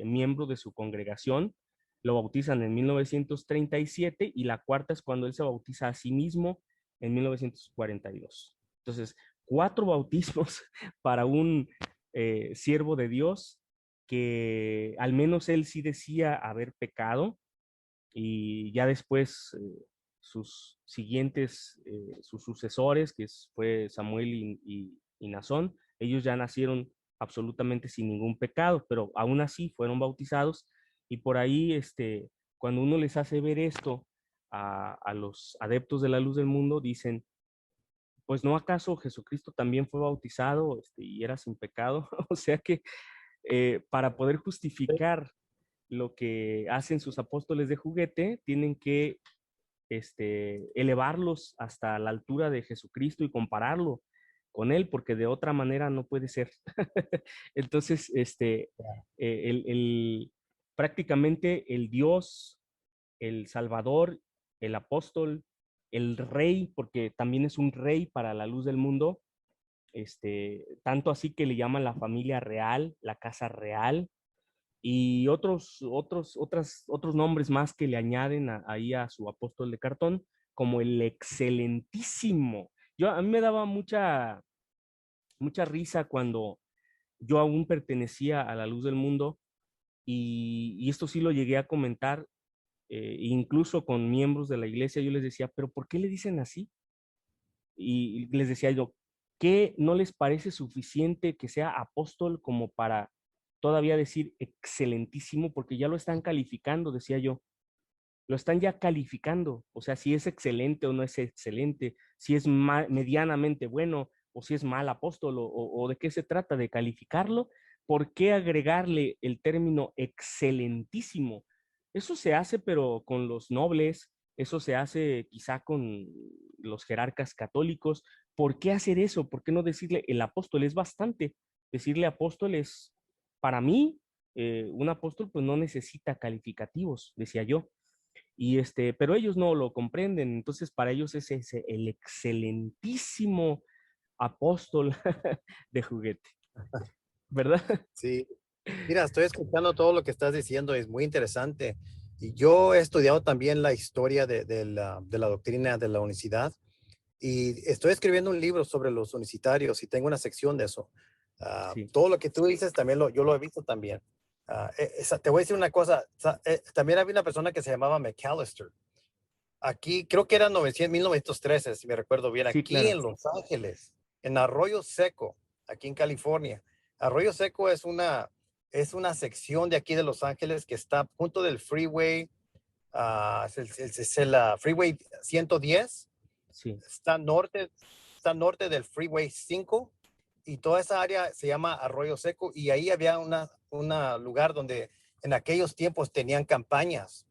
miembro de su congregación. Lo bautizan en 1937 y la cuarta es cuando él se bautiza a sí mismo en 1942. Entonces, 4 bautismos para un siervo de Dios que al menos él sí decía haber pecado y ya después sus sucesores, fue Samuel y Nazón, ellos ya nacieron absolutamente sin ningún pecado, pero aún así fueron bautizados y por ahí, cuando uno les hace ver esto a los adeptos de la luz del mundo, dicen, pues no acaso Jesucristo también fue bautizado y era sin pecado, o sea que para poder justificar lo que hacen sus apóstoles de juguete, tienen que elevarlos hasta la altura de Jesucristo y compararlo con él, porque de otra manera no puede ser. Entonces, prácticamente el Dios, el Salvador, el apóstol, el rey, porque también es un rey para la luz del mundo, tanto así que le llaman la familia real, la casa real, y otros nombres más que le añaden ahí a su apóstol de cartón, como el excelentísimo. A mí me daba mucha risa cuando yo aún pertenecía a la luz del mundo y esto sí lo llegué a comentar, incluso con miembros de la iglesia, yo les decía, pero ¿por qué le dicen así? Y les decía yo, ¿qué no les parece suficiente que sea apóstol como para todavía decir excelentísimo? Porque ya lo están calificando, decía yo, lo están ya calificando, o sea, si es excelente o no es excelente, si es medianamente bueno o si es mal apóstol o de qué se trata, de calificarlo. ¿Por qué agregarle el término excelentísimo? Eso se hace, pero con los nobles, eso se hace quizá con los jerarcas católicos. ¿Por qué hacer eso? ¿Por qué no decirle el apóstol? Es bastante. Decirle apóstol es, para mí, un apóstol pues no necesita calificativos, decía yo. Pero ellos no lo comprenden, entonces para ellos es ese el excelentísimo apóstol de juguete, ¿verdad? Sí. Mira, estoy escuchando todo lo que estás diciendo, es muy interesante. Y yo he estudiado también la historia de la doctrina de la unicidad y estoy escribiendo un libro sobre los unicitarios y tengo una sección de eso. Sí, Todo lo que tú dices también yo lo he visto también. Te voy a decir una cosa, también había una persona que se llamaba McAllister. Aquí creo que era 1913, si me recuerdo bien, sí, aquí claro, en Los Ángeles, en Arroyo Seco, aquí en California. Arroyo Seco es una sección de aquí de Los Ángeles que está junto del freeway, es el freeway 110, sí, está norte, está norte del freeway 5 y toda esa área se llama Arroyo Seco y ahí había un lugar donde en aquellos tiempos tenían campañas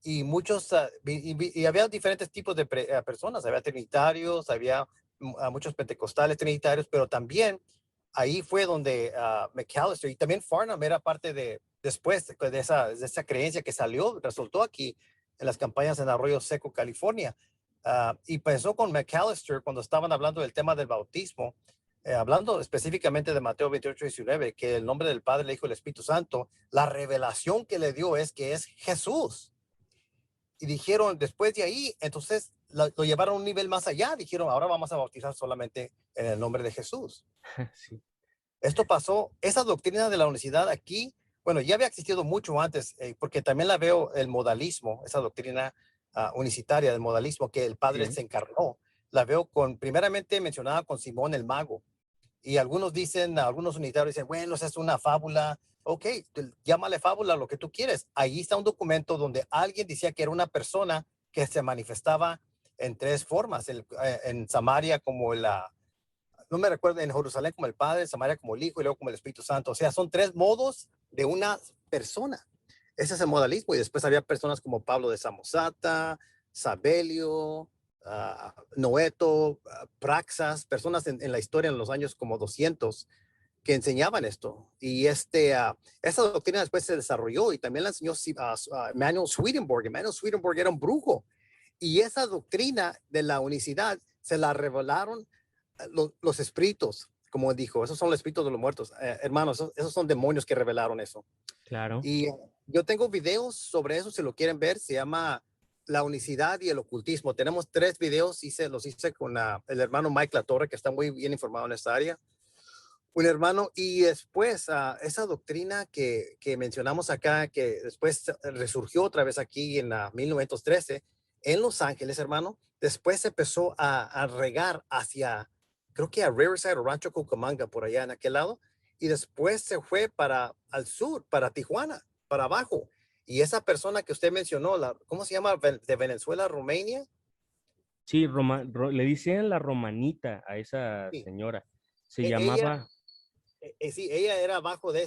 y muchos, y había diferentes tipos de personas, había trinitarios, había muchos pentecostales trinitarios, pero también ahí fue donde McAllister y también Farnham era parte después de esa creencia que salió, resultó aquí en las campañas en Arroyo Seco, California. Y pensó con McAllister cuando estaban hablando del tema del bautismo, hablando específicamente de Mateo 28:19, que el nombre del Padre, el Hijo y el Espíritu Santo, la revelación que le dio es que es Jesús. Y dijeron, después de ahí, entonces lo llevaron a un nivel más allá. Dijeron, ahora vamos a bautizar solamente en el nombre de Jesús. sí, Esto pasó, esa doctrina de la unicidad aquí, bueno, ya había existido mucho antes, porque también la veo el modalismo, esa doctrina unicitaria del modalismo que el Padre sí, se encarnó. La veo primeramente mencionada con Simón el Mago, y algunos dicen, algunos unitarios dicen, bueno, esa es una fábula. Ok, llámale fábula lo que tú quieres. Ahí está un documento donde alguien decía que era una persona que se manifestaba en 3 formas, en Samaria como no me recuerdo, en Jerusalén como el Padre, en Samaria como el Hijo y luego como el Espíritu Santo. O sea, son 3 modos de una persona. Ese es el modalismo. Y después había personas como Pablo de Samosata, Sabelio, Noeto, Praxas, personas en la historia en los años como 200 que enseñaban esto. Y esta doctrina después se desarrolló y también la enseñó Emanuel Swedenborg. Emanuel Swedenborg era un brujo Y esa doctrina de la unicidad se la revelaron los espíritus, como dijo, esos son los espíritus de los muertos. Hermanos, esos son demonios que revelaron eso. Claro. Y yo tengo videos sobre eso, si lo quieren ver, se llama La unicidad y el ocultismo. Tenemos 3 videos, los hice con el hermano Mike Latorre, que está muy bien informado en esta área. Un hermano, y después esa doctrina que mencionamos acá, que después resurgió otra vez aquí en 1913 en Los Ángeles, hermano, después se empezó a regar hacia, creo que a Riverside o Rancho Cucamonga, por allá en aquel lado, y después se fue para al sur, para Tijuana, para abajo. Y esa persona que usted mencionó, ¿cómo se llama? De Venezuela, Rumania. Sí, le decían la romanita a esa Sí. señora. Se Ella llamaba, sí, ella era abajo de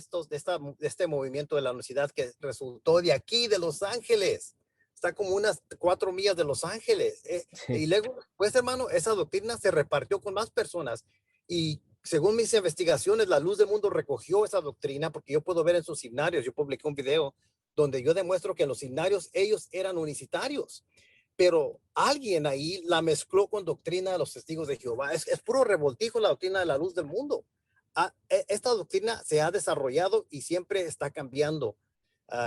este movimiento de la universidad que resultó de aquí, de Los Ángeles. Está como unas 4 millas de Los Ángeles. Y sí, luego, pues hermano, esa doctrina se repartió con más personas. Y según mis investigaciones, la Luz del Mundo recogió esa doctrina porque yo puedo ver en sus himnarios, yo publiqué un video donde yo demuestro que en los himnarios ellos eran unicitarios. Pero alguien ahí la mezcló con doctrina de los testigos de Jehová. Es puro revoltijo la doctrina de la Luz del Mundo. Esta doctrina se ha desarrollado y siempre está cambiando.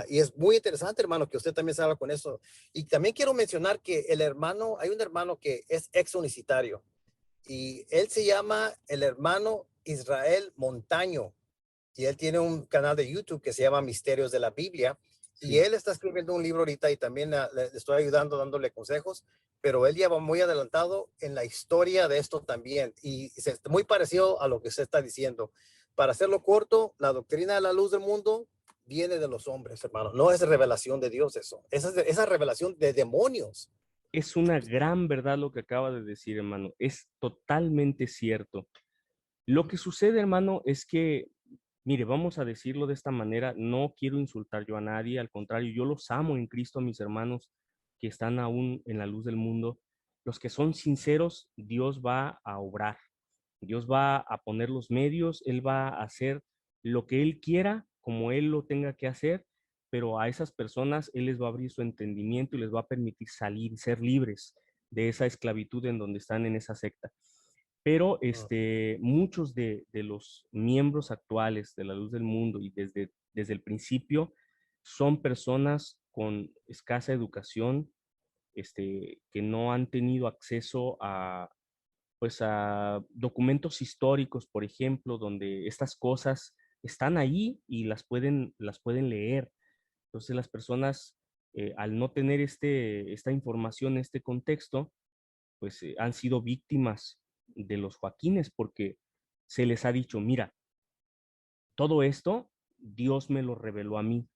Y es muy interesante, hermano, que usted también salga con eso. Y también quiero mencionar que hay un hermano que es ex unicitario y él se llama el hermano Israel Montaño y él tiene un canal de YouTube que se llama Misterios de la Biblia y sí. él está escribiendo un libro ahorita y también le estoy ayudando dándole consejos, pero él ya va muy adelantado en la historia de esto también y es muy parecido a lo que se está diciendo. Para hacerlo corto, la doctrina de la luz del mundo viene de los hombres, hermano. No es revelación de Dios eso. Esa revelación de demonios. Es una gran verdad lo que acaba de decir, hermano. Es totalmente cierto. Lo que sucede, hermano, es que, mire, vamos a decirlo de esta manera, no quiero insultar yo a nadie, al contrario, yo los amo en Cristo a mis hermanos que están aún en la luz del mundo. Los que son sinceros, Dios va a obrar, Dios va a poner los medios, Él va a hacer lo que Él quiera, como Él lo tenga que hacer, pero a esas personas Él les va a abrir su entendimiento y les va a permitir salir, ser libres de esa esclavitud en donde están en esa secta. Pero muchos de los miembros actuales de la Luz del Mundo y desde el principio son personas con escasa educación, que no han tenido acceso a, pues, a documentos históricos, por ejemplo, donde estas cosas están ahí y las pueden leer. Entonces las personas, al no tener esta información, este contexto, pues han sido víctimas de los Joaquines porque se les ha dicho, mira, todo esto Dios me lo reveló a mí.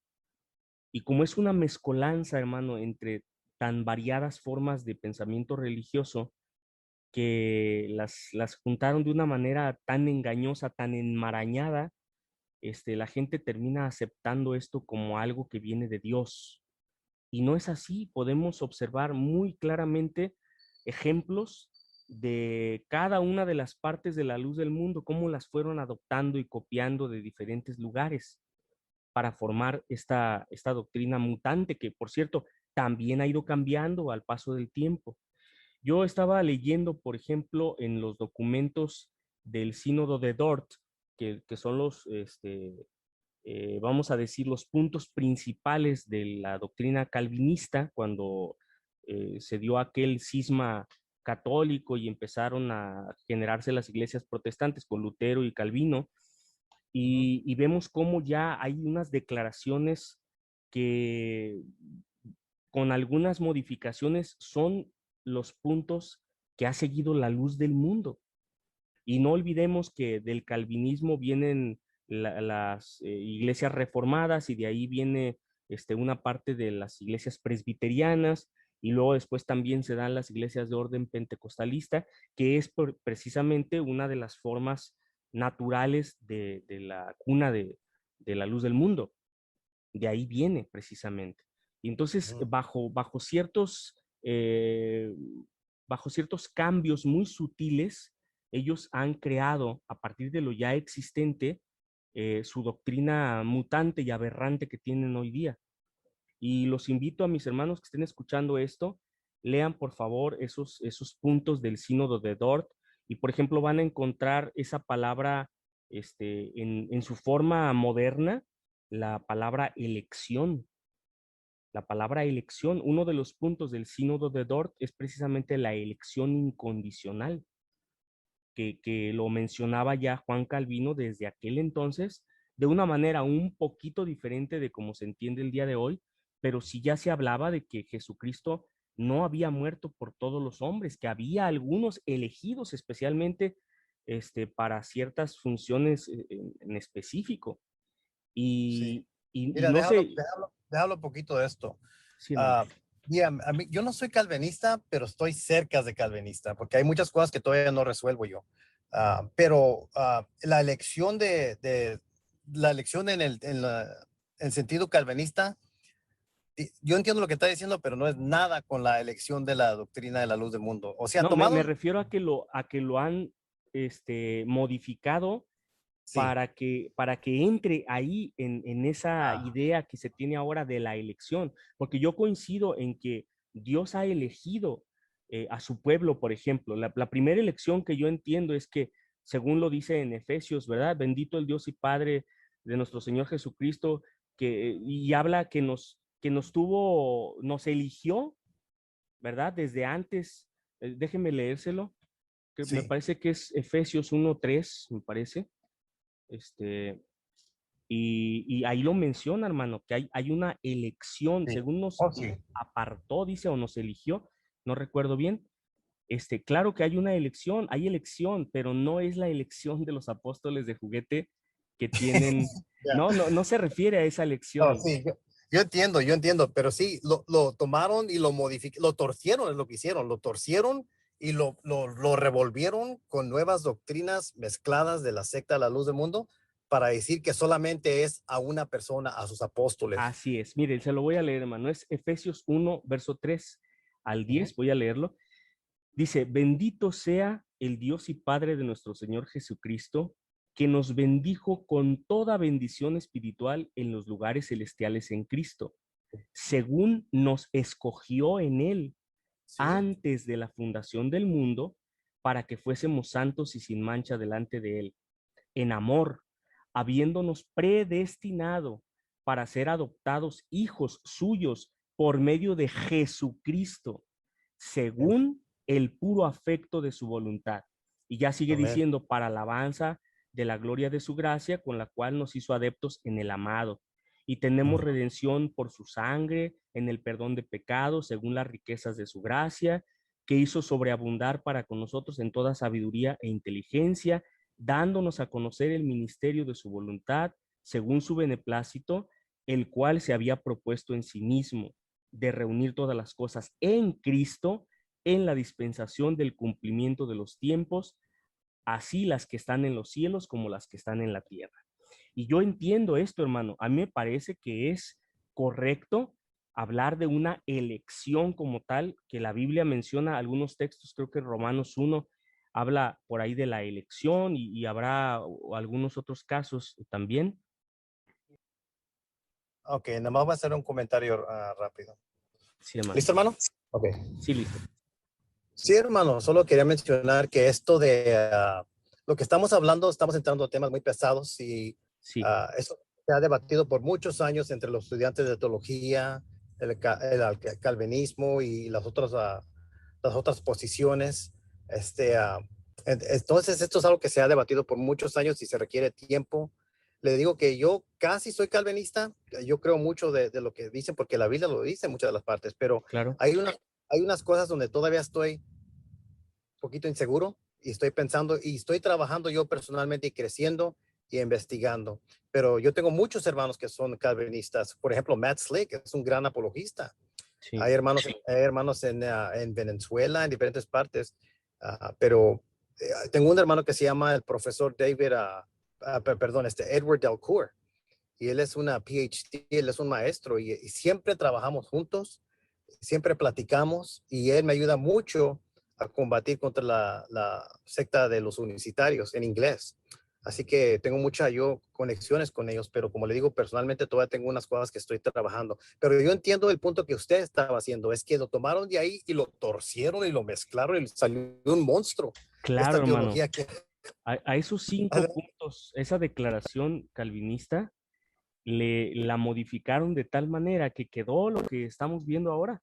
Y como es una mezcolanza, hermano, entre tan variadas formas de pensamiento religioso, que las juntaron de una manera tan engañosa, tan enmarañada, la gente termina aceptando esto como algo que viene de Dios. Y no es así. Podemos observar muy claramente ejemplos de cada una de las partes de la luz del mundo, cómo las fueron adoptando y copiando de diferentes lugares para formar esta doctrina mutante, que por cierto, también ha ido cambiando al paso del tiempo. Yo estaba leyendo, por ejemplo, en los documentos del Sínodo de Dort, que son vamos a decir, los puntos principales de la doctrina calvinista cuando se dio aquel cisma católico y empezaron a generarse las iglesias protestantes con Lutero y Calvino, y vemos cómo ya hay unas declaraciones que con algunas modificaciones son los puntos que ha seguido la luz del mundo. Y no olvidemos que del calvinismo vienen las iglesias reformadas y de ahí viene una parte de las iglesias presbiterianas y luego después también se dan las iglesias de orden pentecostalista, que es precisamente una de las formas naturales de la cuna de la luz del mundo. De ahí viene precisamente. Y entonces, eh, bajo ciertos cambios muy sutiles, ellos han creado, a partir de lo ya existente, su doctrina mutante y aberrante que tienen hoy día. Y los invito a mis hermanos que estén escuchando esto, lean por favor esos puntos del Sínodo de Dort y, por ejemplo, van a encontrar esa palabra en su forma moderna, la palabra elección. La palabra elección, uno de los puntos del Sínodo de Dort es precisamente la elección incondicional, que lo mencionaba ya Juan Calvino desde aquel entonces, de una manera un poquito diferente de cómo se entiende el día de hoy, pero sí ya se hablaba de que Jesucristo no había muerto por todos los hombres, que había algunos elegidos especialmente para ciertas funciones en específico. Sí. Y Mira, no sé, déjalo un poquito de esto. sí, hermano. Ah, mira, yo no soy calvinista, pero estoy cerca de calvinista, porque hay muchas cosas que todavía no resuelvo yo. Pero la elección la elección en sentido calvinista, yo entiendo lo que está diciendo, pero no es nada con la elección de la doctrina de la luz del mundo. O sea, No, me tomaron, refiero a que lo han modificado sí, para que entre ahí en esa ah, idea que se tiene ahora de la elección, porque yo coincido en que Dios ha elegido a su pueblo, por ejemplo. La primera elección que yo entiendo es que, según lo dice en Efesios, ¿verdad? Bendito el Dios y Padre de nuestro Señor Jesucristo, y habla nos eligió, ¿verdad? Desde antes, déjenme leérselo, que me sí, parece que es Efesios 1:3, me parece. Este, y ahí lo menciona, hermano, que hay una elección, sí, según oh, nos sí, apartó, dice, o nos eligió, no recuerdo bien. Claro que hay una elección, hay elección, pero no es la elección de los apóstoles de juguete que tienen, ya. no se refiere a esa Oh, elección. sí, yo entiendo, pero sí, lo tomaron y lo modificaron, lo torcieron, es lo que hicieron, lo torcieron y lo revolvieron con nuevas doctrinas mezcladas de la secta de la luz del mundo para decir que solamente es a una persona, a sus apóstoles. Así es, miren, se lo voy a leer, hermano, es Efesios 1, verso 3 al Ujú. 10, voy a leerlo. Dice, bendito sea el Dios y Padre de nuestro Señor Jesucristo, que nos bendijo con toda bendición espiritual en los lugares celestiales en Cristo, según nos escogió en Él Sí, antes de la fundación del mundo, para que fuésemos santos y sin mancha delante de Él, en amor, habiéndonos predestinado para ser adoptados hijos suyos por medio de Jesucristo, según el puro afecto de su voluntad. Y ya sigue amén. diciendo, para alabanza de la gloria de su gracia, con la cual nos hizo adeptos en el amado. Y tenemos Ujú. redención por su sangre, en el perdón de pecados, según las riquezas de su gracia, que hizo sobreabundar para con nosotros en toda sabiduría e inteligencia, dándonos a conocer el ministerio de su voluntad, según su beneplácito, el cual se había propuesto en sí mismo, de reunir todas las cosas en Cristo, en la dispensación del cumplimiento de los tiempos, así las que están en los cielos como las que están en la tierra. Y yo entiendo esto, hermano. A mí me parece que es correcto hablar de una elección como tal, que la Biblia menciona algunos textos, creo que Romanos 1 habla por ahí de la elección y habrá algunos otros casos también. Ok, nada más voy a hacer un comentario rápido. Sí, hermano. ¿Listo, hermano? Ok. Sí, listo. Sí, hermano, solo quería mencionar que esto de lo que estamos hablando, estamos entrando a temas muy pesados y Sí, eso se ha debatido por muchos años entre los estudiantes de teología, el calvinismo y las otras posiciones. Entonces, esto es algo que se ha debatido por muchos años y se requiere tiempo. Le digo que yo casi soy calvinista, yo creo mucho de lo que dicen, porque la Biblia lo dice en muchas de las partes, pero claro. hay hay unas cosas donde todavía estoy poquito inseguro y estoy pensando y estoy trabajando yo personalmente y creciendo y investigando. Pero yo tengo muchos hermanos que son calvinistas. Por ejemplo, Matt Slick es un gran apologista. Sí, Hay hermanos en Venezuela, en diferentes partes, pero tengo un hermano que se llama el profesor David, perdón, Edward Delcourt, y él es una PhD, él es un maestro y siempre trabajamos juntos, siempre platicamos y él me ayuda mucho a combatir contra la secta de los universitarios en inglés. Así que tengo muchas yo conexiones con ellos, pero como le digo, personalmente todavía tengo unas cosas que estoy trabajando. Pero yo entiendo el punto que usted estaba haciendo, es que lo tomaron de ahí y lo torcieron y lo mezclaron y salió un monstruo. Claro, Esta hermano. teología que... A esos 5 puntos, esa declaración calvinista, la modificaron de tal manera que quedó lo que estamos viendo ahora.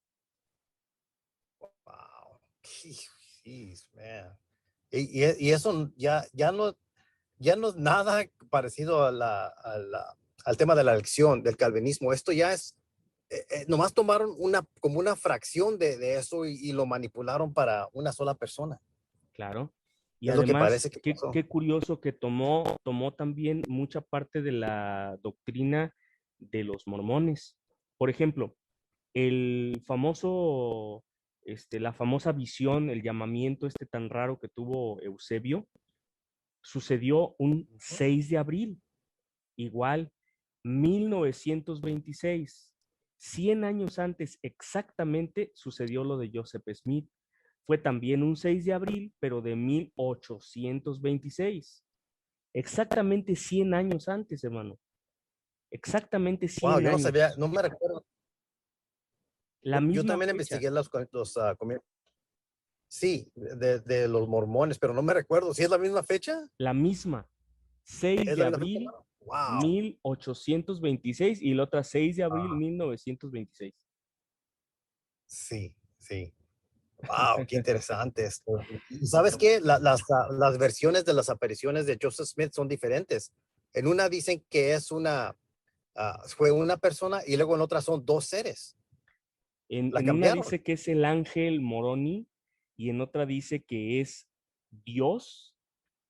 Wow. Jeez, man. Y eso ya no es nada parecido al tema de la elección del calvinismo. Esto ya es, nomás tomaron como una fracción de eso y lo manipularon para una sola persona. Claro. Y Es lo que además, parece que qué, pasó. qué curioso que tomó también mucha parte de la doctrina de los mormones. Por ejemplo, el famoso, la famosa visión, el llamamiento tan raro que tuvo Eusebio, sucedió un Ujú. 6 de abril, igual, 1926. 100 años antes exactamente sucedió lo de Joseph Smith. Fue también un 6 de abril, pero de 1826. Exactamente 100 años antes, hermano. Exactamente Wow, 100 yo no sabía, años. no me recuerdo. La Yo misma también fecha, investigué sí, de los mormones, pero no me recuerdo. ¿Si es la misma fecha? la misma. 6 ¿Es de la misma fecha, abril hermano? Wow. 1826 y la otra 6 de abril Ah, 1926. sí, sí. Wow, qué interesante esto. ¿Y sabes qué? Las versiones de las apariciones de Joseph Smith son diferentes. En una dicen que fue una persona y luego en otra son dos seres. La En una cambiaron. dice que es el ángel Moroni y en otra dice que es Dios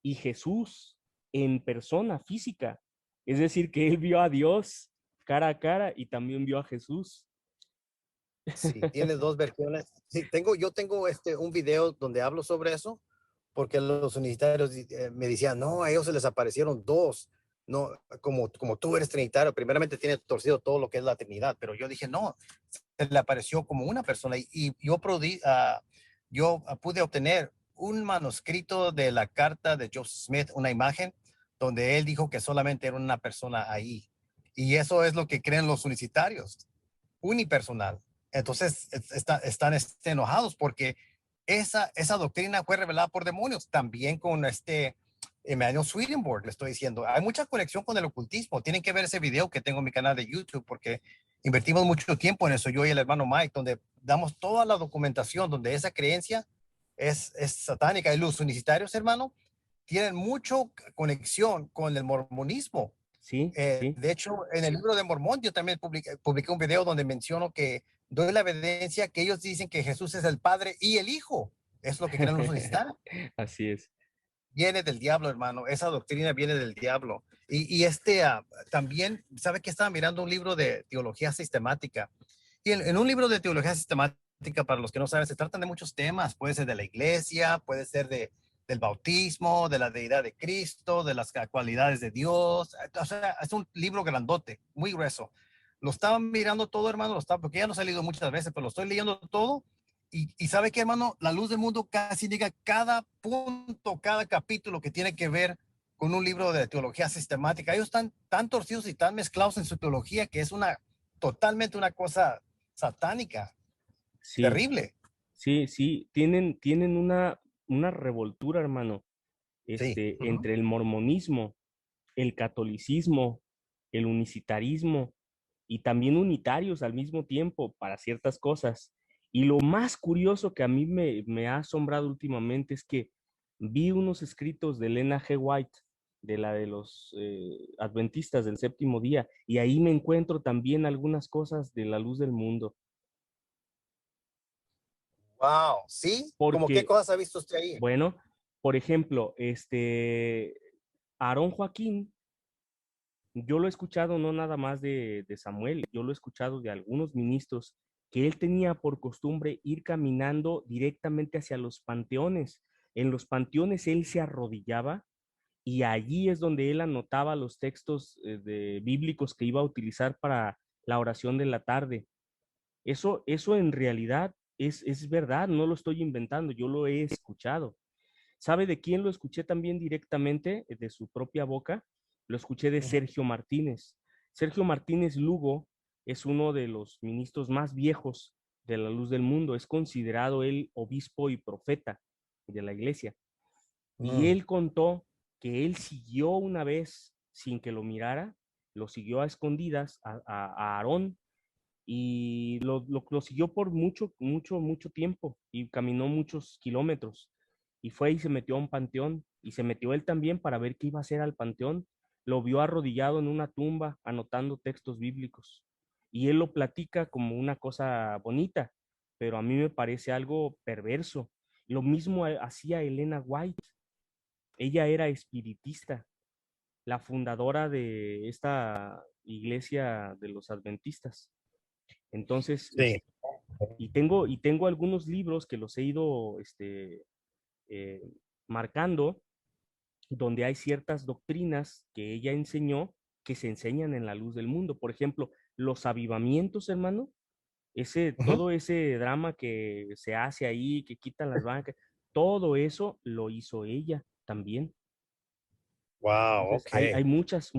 y Jesús en persona física. Es decir, que él vio a Dios cara a cara y también vio a Jesús. Sí, tiene dos versiones. Sí, yo tengo un video donde hablo sobre eso, porque los unitarios me decían, no, a ellos se les aparecieron dos. No, como tú eres trinitario, primeramente tienes torcido todo lo que es la Trinidad, pero yo dije, no, se le apareció como una persona y yo pude obtener un manuscrito de la carta de Joseph Smith, una imagen donde él dijo que solamente era una persona ahí. Y eso es lo que creen los unicitarios, unipersonal. Entonces están enojados porque esa doctrina fue revelada por demonios. También con Emmanuel Swedenborg, le estoy diciendo. Hay mucha conexión con el ocultismo. Tienen que ver ese video que tengo en mi canal de YouTube porque invertimos mucho tiempo en eso, yo y el hermano Mike, donde damos toda la documentación, donde esa creencia es satánica. Y los unicitarios, hermano, tienen mucha conexión con el mormonismo. Sí, sí. De hecho, en el libro de Mormón, yo también publiqué un video donde menciono que doy la evidencia que ellos dicen que Jesús es el Padre y el Hijo. Es lo que creen los unitarios. Así es. Viene del diablo, hermano. Esa doctrina viene del diablo. Y también, ¿sabe que estaba mirando un libro de teología sistemática? Y en un libro de teología sistemática, para los que no saben, se tratan de muchos temas. Puede ser de la iglesia, puede ser del bautismo, de la deidad de Cristo, de las cualidades de Dios. O sea, es un libro grandote, muy grueso. Lo estaba mirando todo, hermano, porque ya no he salido muchas veces, pero lo estoy leyendo todo y sabe que, hermano, la luz del mundo casi diga cada punto, cada capítulo que tiene que ver con un libro de teología sistemática. Ellos están tan torcidos y tan mezclados en su teología que es totalmente una cosa satánica, Sí, terrible. sí, sí. Tienen una revoltura, hermano, Sí. Ujú. entre el mormonismo, el catolicismo, el unicitarismo y también unitarios al mismo tiempo para ciertas cosas. Y lo más curioso que a mí me ha asombrado últimamente es que vi unos escritos de Elena G. White, de la de los adventistas del séptimo día, y ahí me encuentro también algunas cosas de la luz del mundo, Wow. Sí. ¿Cómo qué porque, cosas ha visto usted ahí? bueno, por ejemplo, Aarón Joaquín, yo lo he escuchado no nada más de Samuel, yo lo he escuchado de algunos ministros que él tenía por costumbre ir caminando directamente hacia los panteones. En los panteones él se arrodillaba y allí es donde él anotaba los textos bíblicos que iba a utilizar para la oración de la tarde. Eso en realidad es verdad, no lo estoy inventando, yo lo he escuchado. ¿Sabe de quién lo escuché también directamente, de su propia boca? Lo escuché de Ujú. Sergio Martínez. Sergio Martínez Lugo es uno de los ministros más viejos de la Luz del Mundo. Es considerado el obispo y profeta de la iglesia. Y Mm. él contó que él siguió una vez sin que lo mirara, lo siguió a escondidas a Aarón y lo siguió por mucho tiempo y caminó muchos kilómetros y fue y se metió a un panteón y se metió él también para ver qué iba a hacer al panteón. Lo vio arrodillado en una tumba anotando textos bíblicos y él lo platica como una cosa bonita, pero a mí me parece algo perverso. Lo mismo hacía Elena White. Ella era espiritista, la fundadora de esta iglesia de los adventistas. Entonces, Sí. y tengo algunos libros que los he ido eh, marcando, donde hay ciertas doctrinas que ella enseñó que se enseñan en la luz del mundo. Por ejemplo, los avivamientos, hermano, Ujú. todo ese drama que se hace ahí, que quitan las bancas, todo eso lo hizo ella también. Wow, Entonces, hay ok. muchas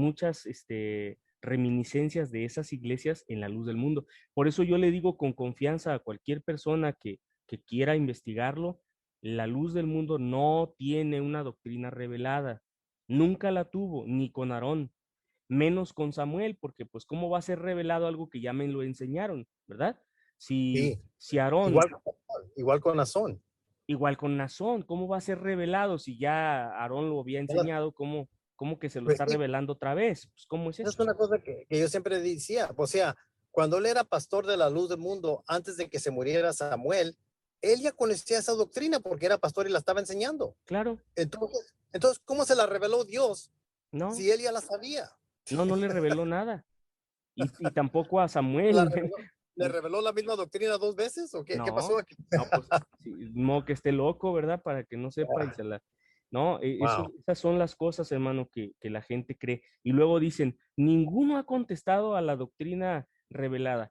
reminiscencias de esas iglesias en la luz del mundo. Por eso yo le digo con confianza a cualquier persona que quiera investigarlo, la luz del mundo no tiene una doctrina revelada. Nunca la tuvo, ni con Aarón, menos con Samuel, porque pues cómo va a ser revelado algo que ya me lo enseñaron, ¿verdad? Sí. Si Aarón, Igual con Nazón. igual con Nazón, ¿cómo va a ser revelado si ya Aarón lo había enseñado? ¿Cómo que se lo Pues está sí, revelando otra vez? Pues, ¿cómo es esa eso? es una cosa que yo siempre decía. O sea, cuando él era pastor de la luz del mundo, antes de que se muriera Samuel, él ya conocía esa doctrina porque era pastor y la estaba enseñando. Claro, Entonces, ¿cómo se la reveló Dios no, si él ya la sabía? no le reveló nada. Y tampoco a ¿La Samuel. reveló, ¿Le reveló la misma doctrina dos veces o qué pasó No, aquí? no, pues, sí, no que esté loco, ¿verdad? Para que no sepa y se la... No, Wow. esas son las cosas, hermano, que la gente cree. Y luego dicen, ninguno ha contestado a la doctrina revelada.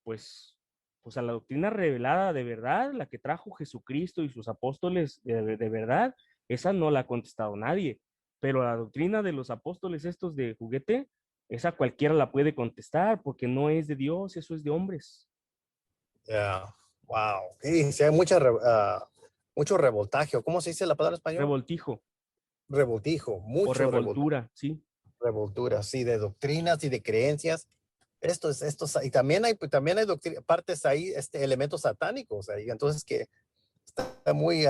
Pues, pues a la doctrina revelada de verdad, la que trajo Jesucristo y sus apóstoles de verdad, esa no la ha contestado nadie. Pero la doctrina de los apóstoles estos de juguete, esa cualquiera la puede contestar porque no es de Dios, eso es de hombres. Yeah. Wow. Sí, sí, hay mucho revoltaje. ¿Cómo se dice la palabra en español? Revoltijo Revoltijo, o mucho revoltura, ¿sí? revoltura, sí, de doctrinas y de creencias. Y también hay partes ahí, elementos satánicos ahí. Entonces que está muy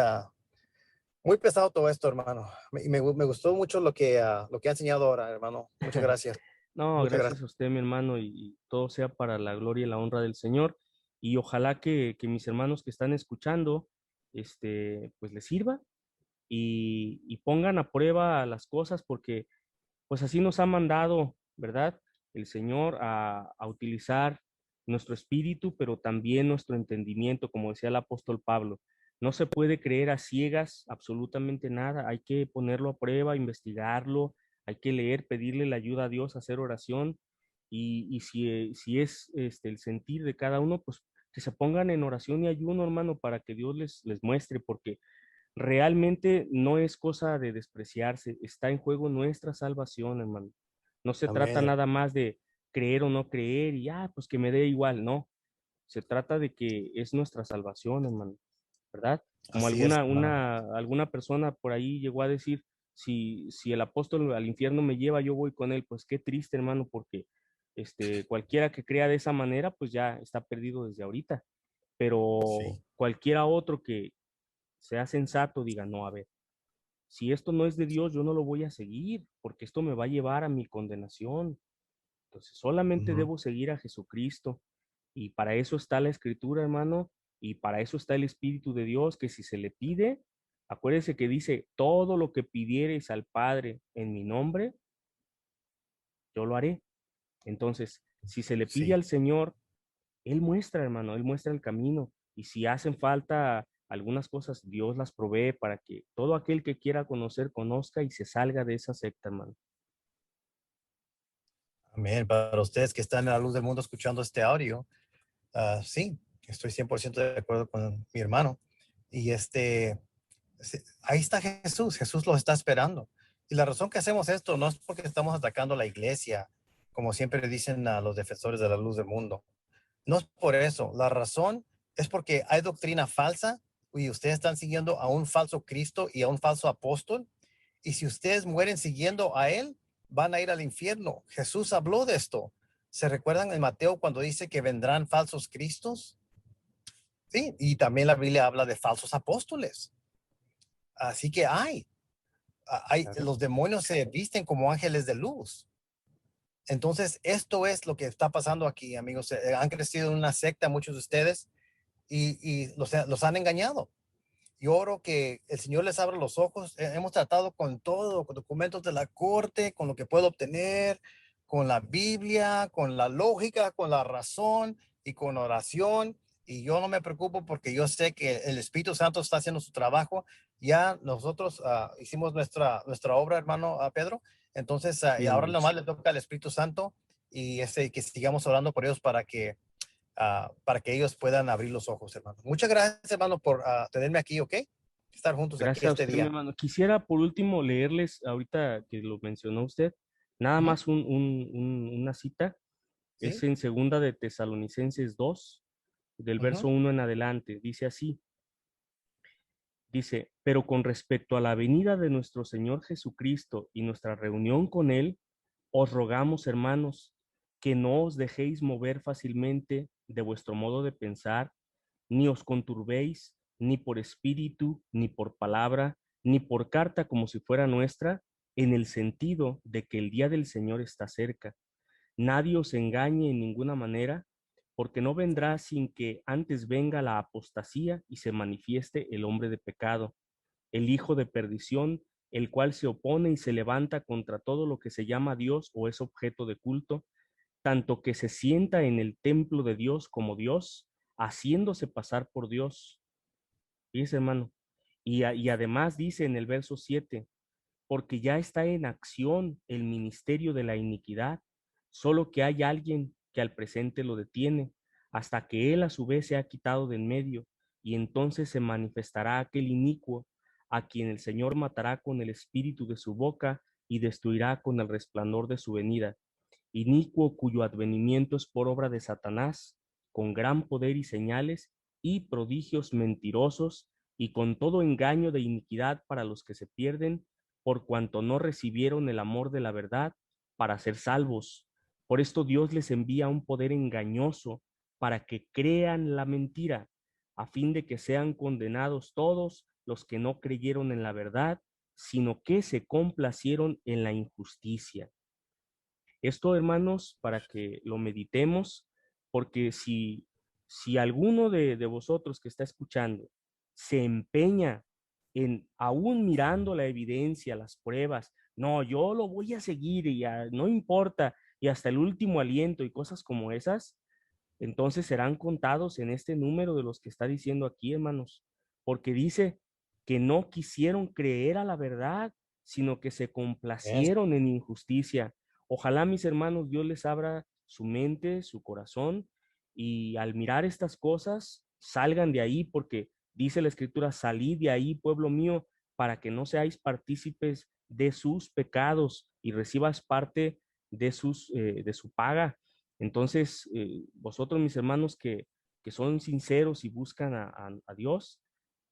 pesado todo esto, hermano. Me gustó mucho lo que ha enseñado ahora, hermano. Muchas gracias. No, Muchas gracias gracias. a usted, mi hermano, y todo sea para la gloria y la honra del Señor. Y ojalá que mis hermanos que están escuchando, pues les sirva y pongan a prueba las cosas porque pues así nos ha mandado, ¿verdad? El Señor a utilizar nuestro espíritu, pero también nuestro entendimiento, como decía el apóstol Pablo. No se puede creer a ciegas absolutamente nada, hay que ponerlo a prueba, investigarlo, hay que leer, pedirle la ayuda a Dios, hacer oración y si es el sentir de cada uno, pues que se pongan en oración y ayuno, hermano, para que Dios les muestre, porque realmente no es cosa de despreciarse, está en juego nuestra salvación, hermano. No se trata Amén. nada más de creer o no creer y pues que me dé igual, no. Se trata de que es nuestra salvación, hermano, ¿verdad? Como Así es, hermano. alguna persona por ahí llegó a decir, si el apóstol al infierno me lleva, yo voy con él, pues qué triste, hermano, porque cualquiera que crea de esa manera, pues ya está perdido desde ahorita. Pero Sí. cualquiera otro que sea sensato diga, no, a ver, si esto no es de Dios, yo no lo voy a seguir, porque esto me va a llevar a mi condenación. Entonces, solamente Ujú. debo seguir a Jesucristo. Y para eso está la Escritura, hermano, y para eso está el Espíritu de Dios, que si se le pide, acuérdese que dice, todo lo que pidiereis al Padre en mi nombre, yo lo haré. Entonces, si se le pide Sí. al Señor, Él muestra, hermano, Él muestra el camino. Y si hacen falta algunas cosas, Dios las provee para que todo aquel que quiera conocer, conozca y se salga de esa secta, hermano. Amén. Para ustedes que están en la luz del mundo escuchando este audio, sí, estoy 100% de acuerdo con mi hermano. Y Sí, ahí está Jesús, Jesús los está esperando. Y la razón que hacemos esto no es porque estamos atacando a la iglesia, como siempre dicen a los defensores de la luz del mundo. No es por eso. La razón es porque hay doctrina falsa y ustedes están siguiendo a un falso Cristo y a un falso apóstol. Y si ustedes mueren siguiendo a él, van a ir al infierno. Jesús habló de esto. ¿Se recuerdan en Mateo cuando dice que vendrán falsos cristos? Sí, y también la Biblia habla de falsos apóstoles. Así que Claro. los demonios se visten como ángeles de luz. Entonces, esto es lo que está pasando aquí, amigos. Han crecido en una secta muchos de ustedes y los han engañado. Yo oro que el Señor les abra los ojos. Hemos tratado con todo, con documentos de la corte, con lo que puedo obtener, con la Biblia, con la lógica, con la razón y con oración. Y yo no me preocupo porque yo sé que el Espíritu Santo está haciendo su trabajo. Ya nosotros hicimos nuestra obra, hermano Pedro. Entonces, y Sí, ahora hermanos. nomás le toca al Espíritu Santo y que sigamos orando por ellos para que ellos puedan abrir los ojos, hermano. Muchas gracias, hermano, por tenerme aquí, ¿ok? Estar juntos aquí Gracias a este usted, mi día. hermano. Quisiera por último leerles, ahorita que lo mencionó usted, nada Ujú. más una cita. Es Sí. en segunda de Tesalonicenses 2 del verso Ujú. 1 en adelante. Dice así, dice, pero con respecto a la venida de nuestro Señor Jesucristo y nuestra reunión con Él, os rogamos, hermanos, que no os dejéis mover fácilmente de vuestro modo de pensar, ni os conturbéis, ni por espíritu, ni por palabra, ni por carta como si fuera nuestra, en el sentido de que el día del Señor está cerca. Nadie os engañe en ninguna manera, porque no vendrá sin que antes venga la apostasía y se manifieste el hombre de pecado, el hijo de perdición, el cual se opone y se levanta contra todo lo que se llama Dios o es objeto de culto, tanto que se sienta en el templo de Dios como Dios, haciéndose pasar por Dios. Dice, hermano. Y además dice en el verso 7, porque ya está en acción el ministerio de la iniquidad, solo que hay alguien que al presente lo detiene, hasta que él a su vez se ha quitado de en medio, y entonces se manifestará aquel inicuo, a quien el Señor matará con el espíritu de su boca y destruirá con el resplandor de su venida, inicuo cuyo advenimiento es por obra de Satanás, con gran poder y señales y prodigios mentirosos, y con todo engaño de iniquidad para los que se pierden, por cuanto no recibieron el amor de la verdad para ser salvos. Por esto Dios les envía un poder engañoso para que crean la mentira, a fin de que sean condenados todos los que no creyeron en la verdad, sino que se complacieron en la injusticia. Esto, hermanos, para que lo meditemos, porque si alguno de vosotros que está escuchando se empeña en, aún mirando la evidencia, las pruebas, no, yo lo voy a seguir y no importa, y hasta el último aliento y cosas como esas, entonces serán contados en este número de los que está diciendo aquí, hermanos, porque dice que no quisieron creer a la verdad, sino que se Bien. complacieron en injusticia. Ojalá, mis hermanos, Dios les abra su mente, su corazón, y al mirar estas cosas, salgan de ahí, porque dice la Escritura, salid de ahí, pueblo mío, para que no seáis partícipes de sus pecados y recibas parte de su paga. Entonces, vosotros, mis hermanos, que son sinceros y buscan a Dios,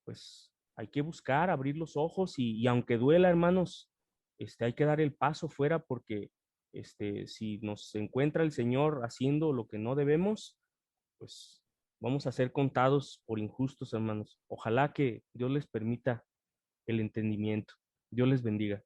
pues hay que buscar, abrir los ojos y aunque duela, hermanos, hay que dar el paso fuera porque si nos encuentra el Señor haciendo lo que no debemos, pues vamos a ser contados por injustos, hermanos. Ojalá que Dios les permita el entendimiento. Dios les bendiga.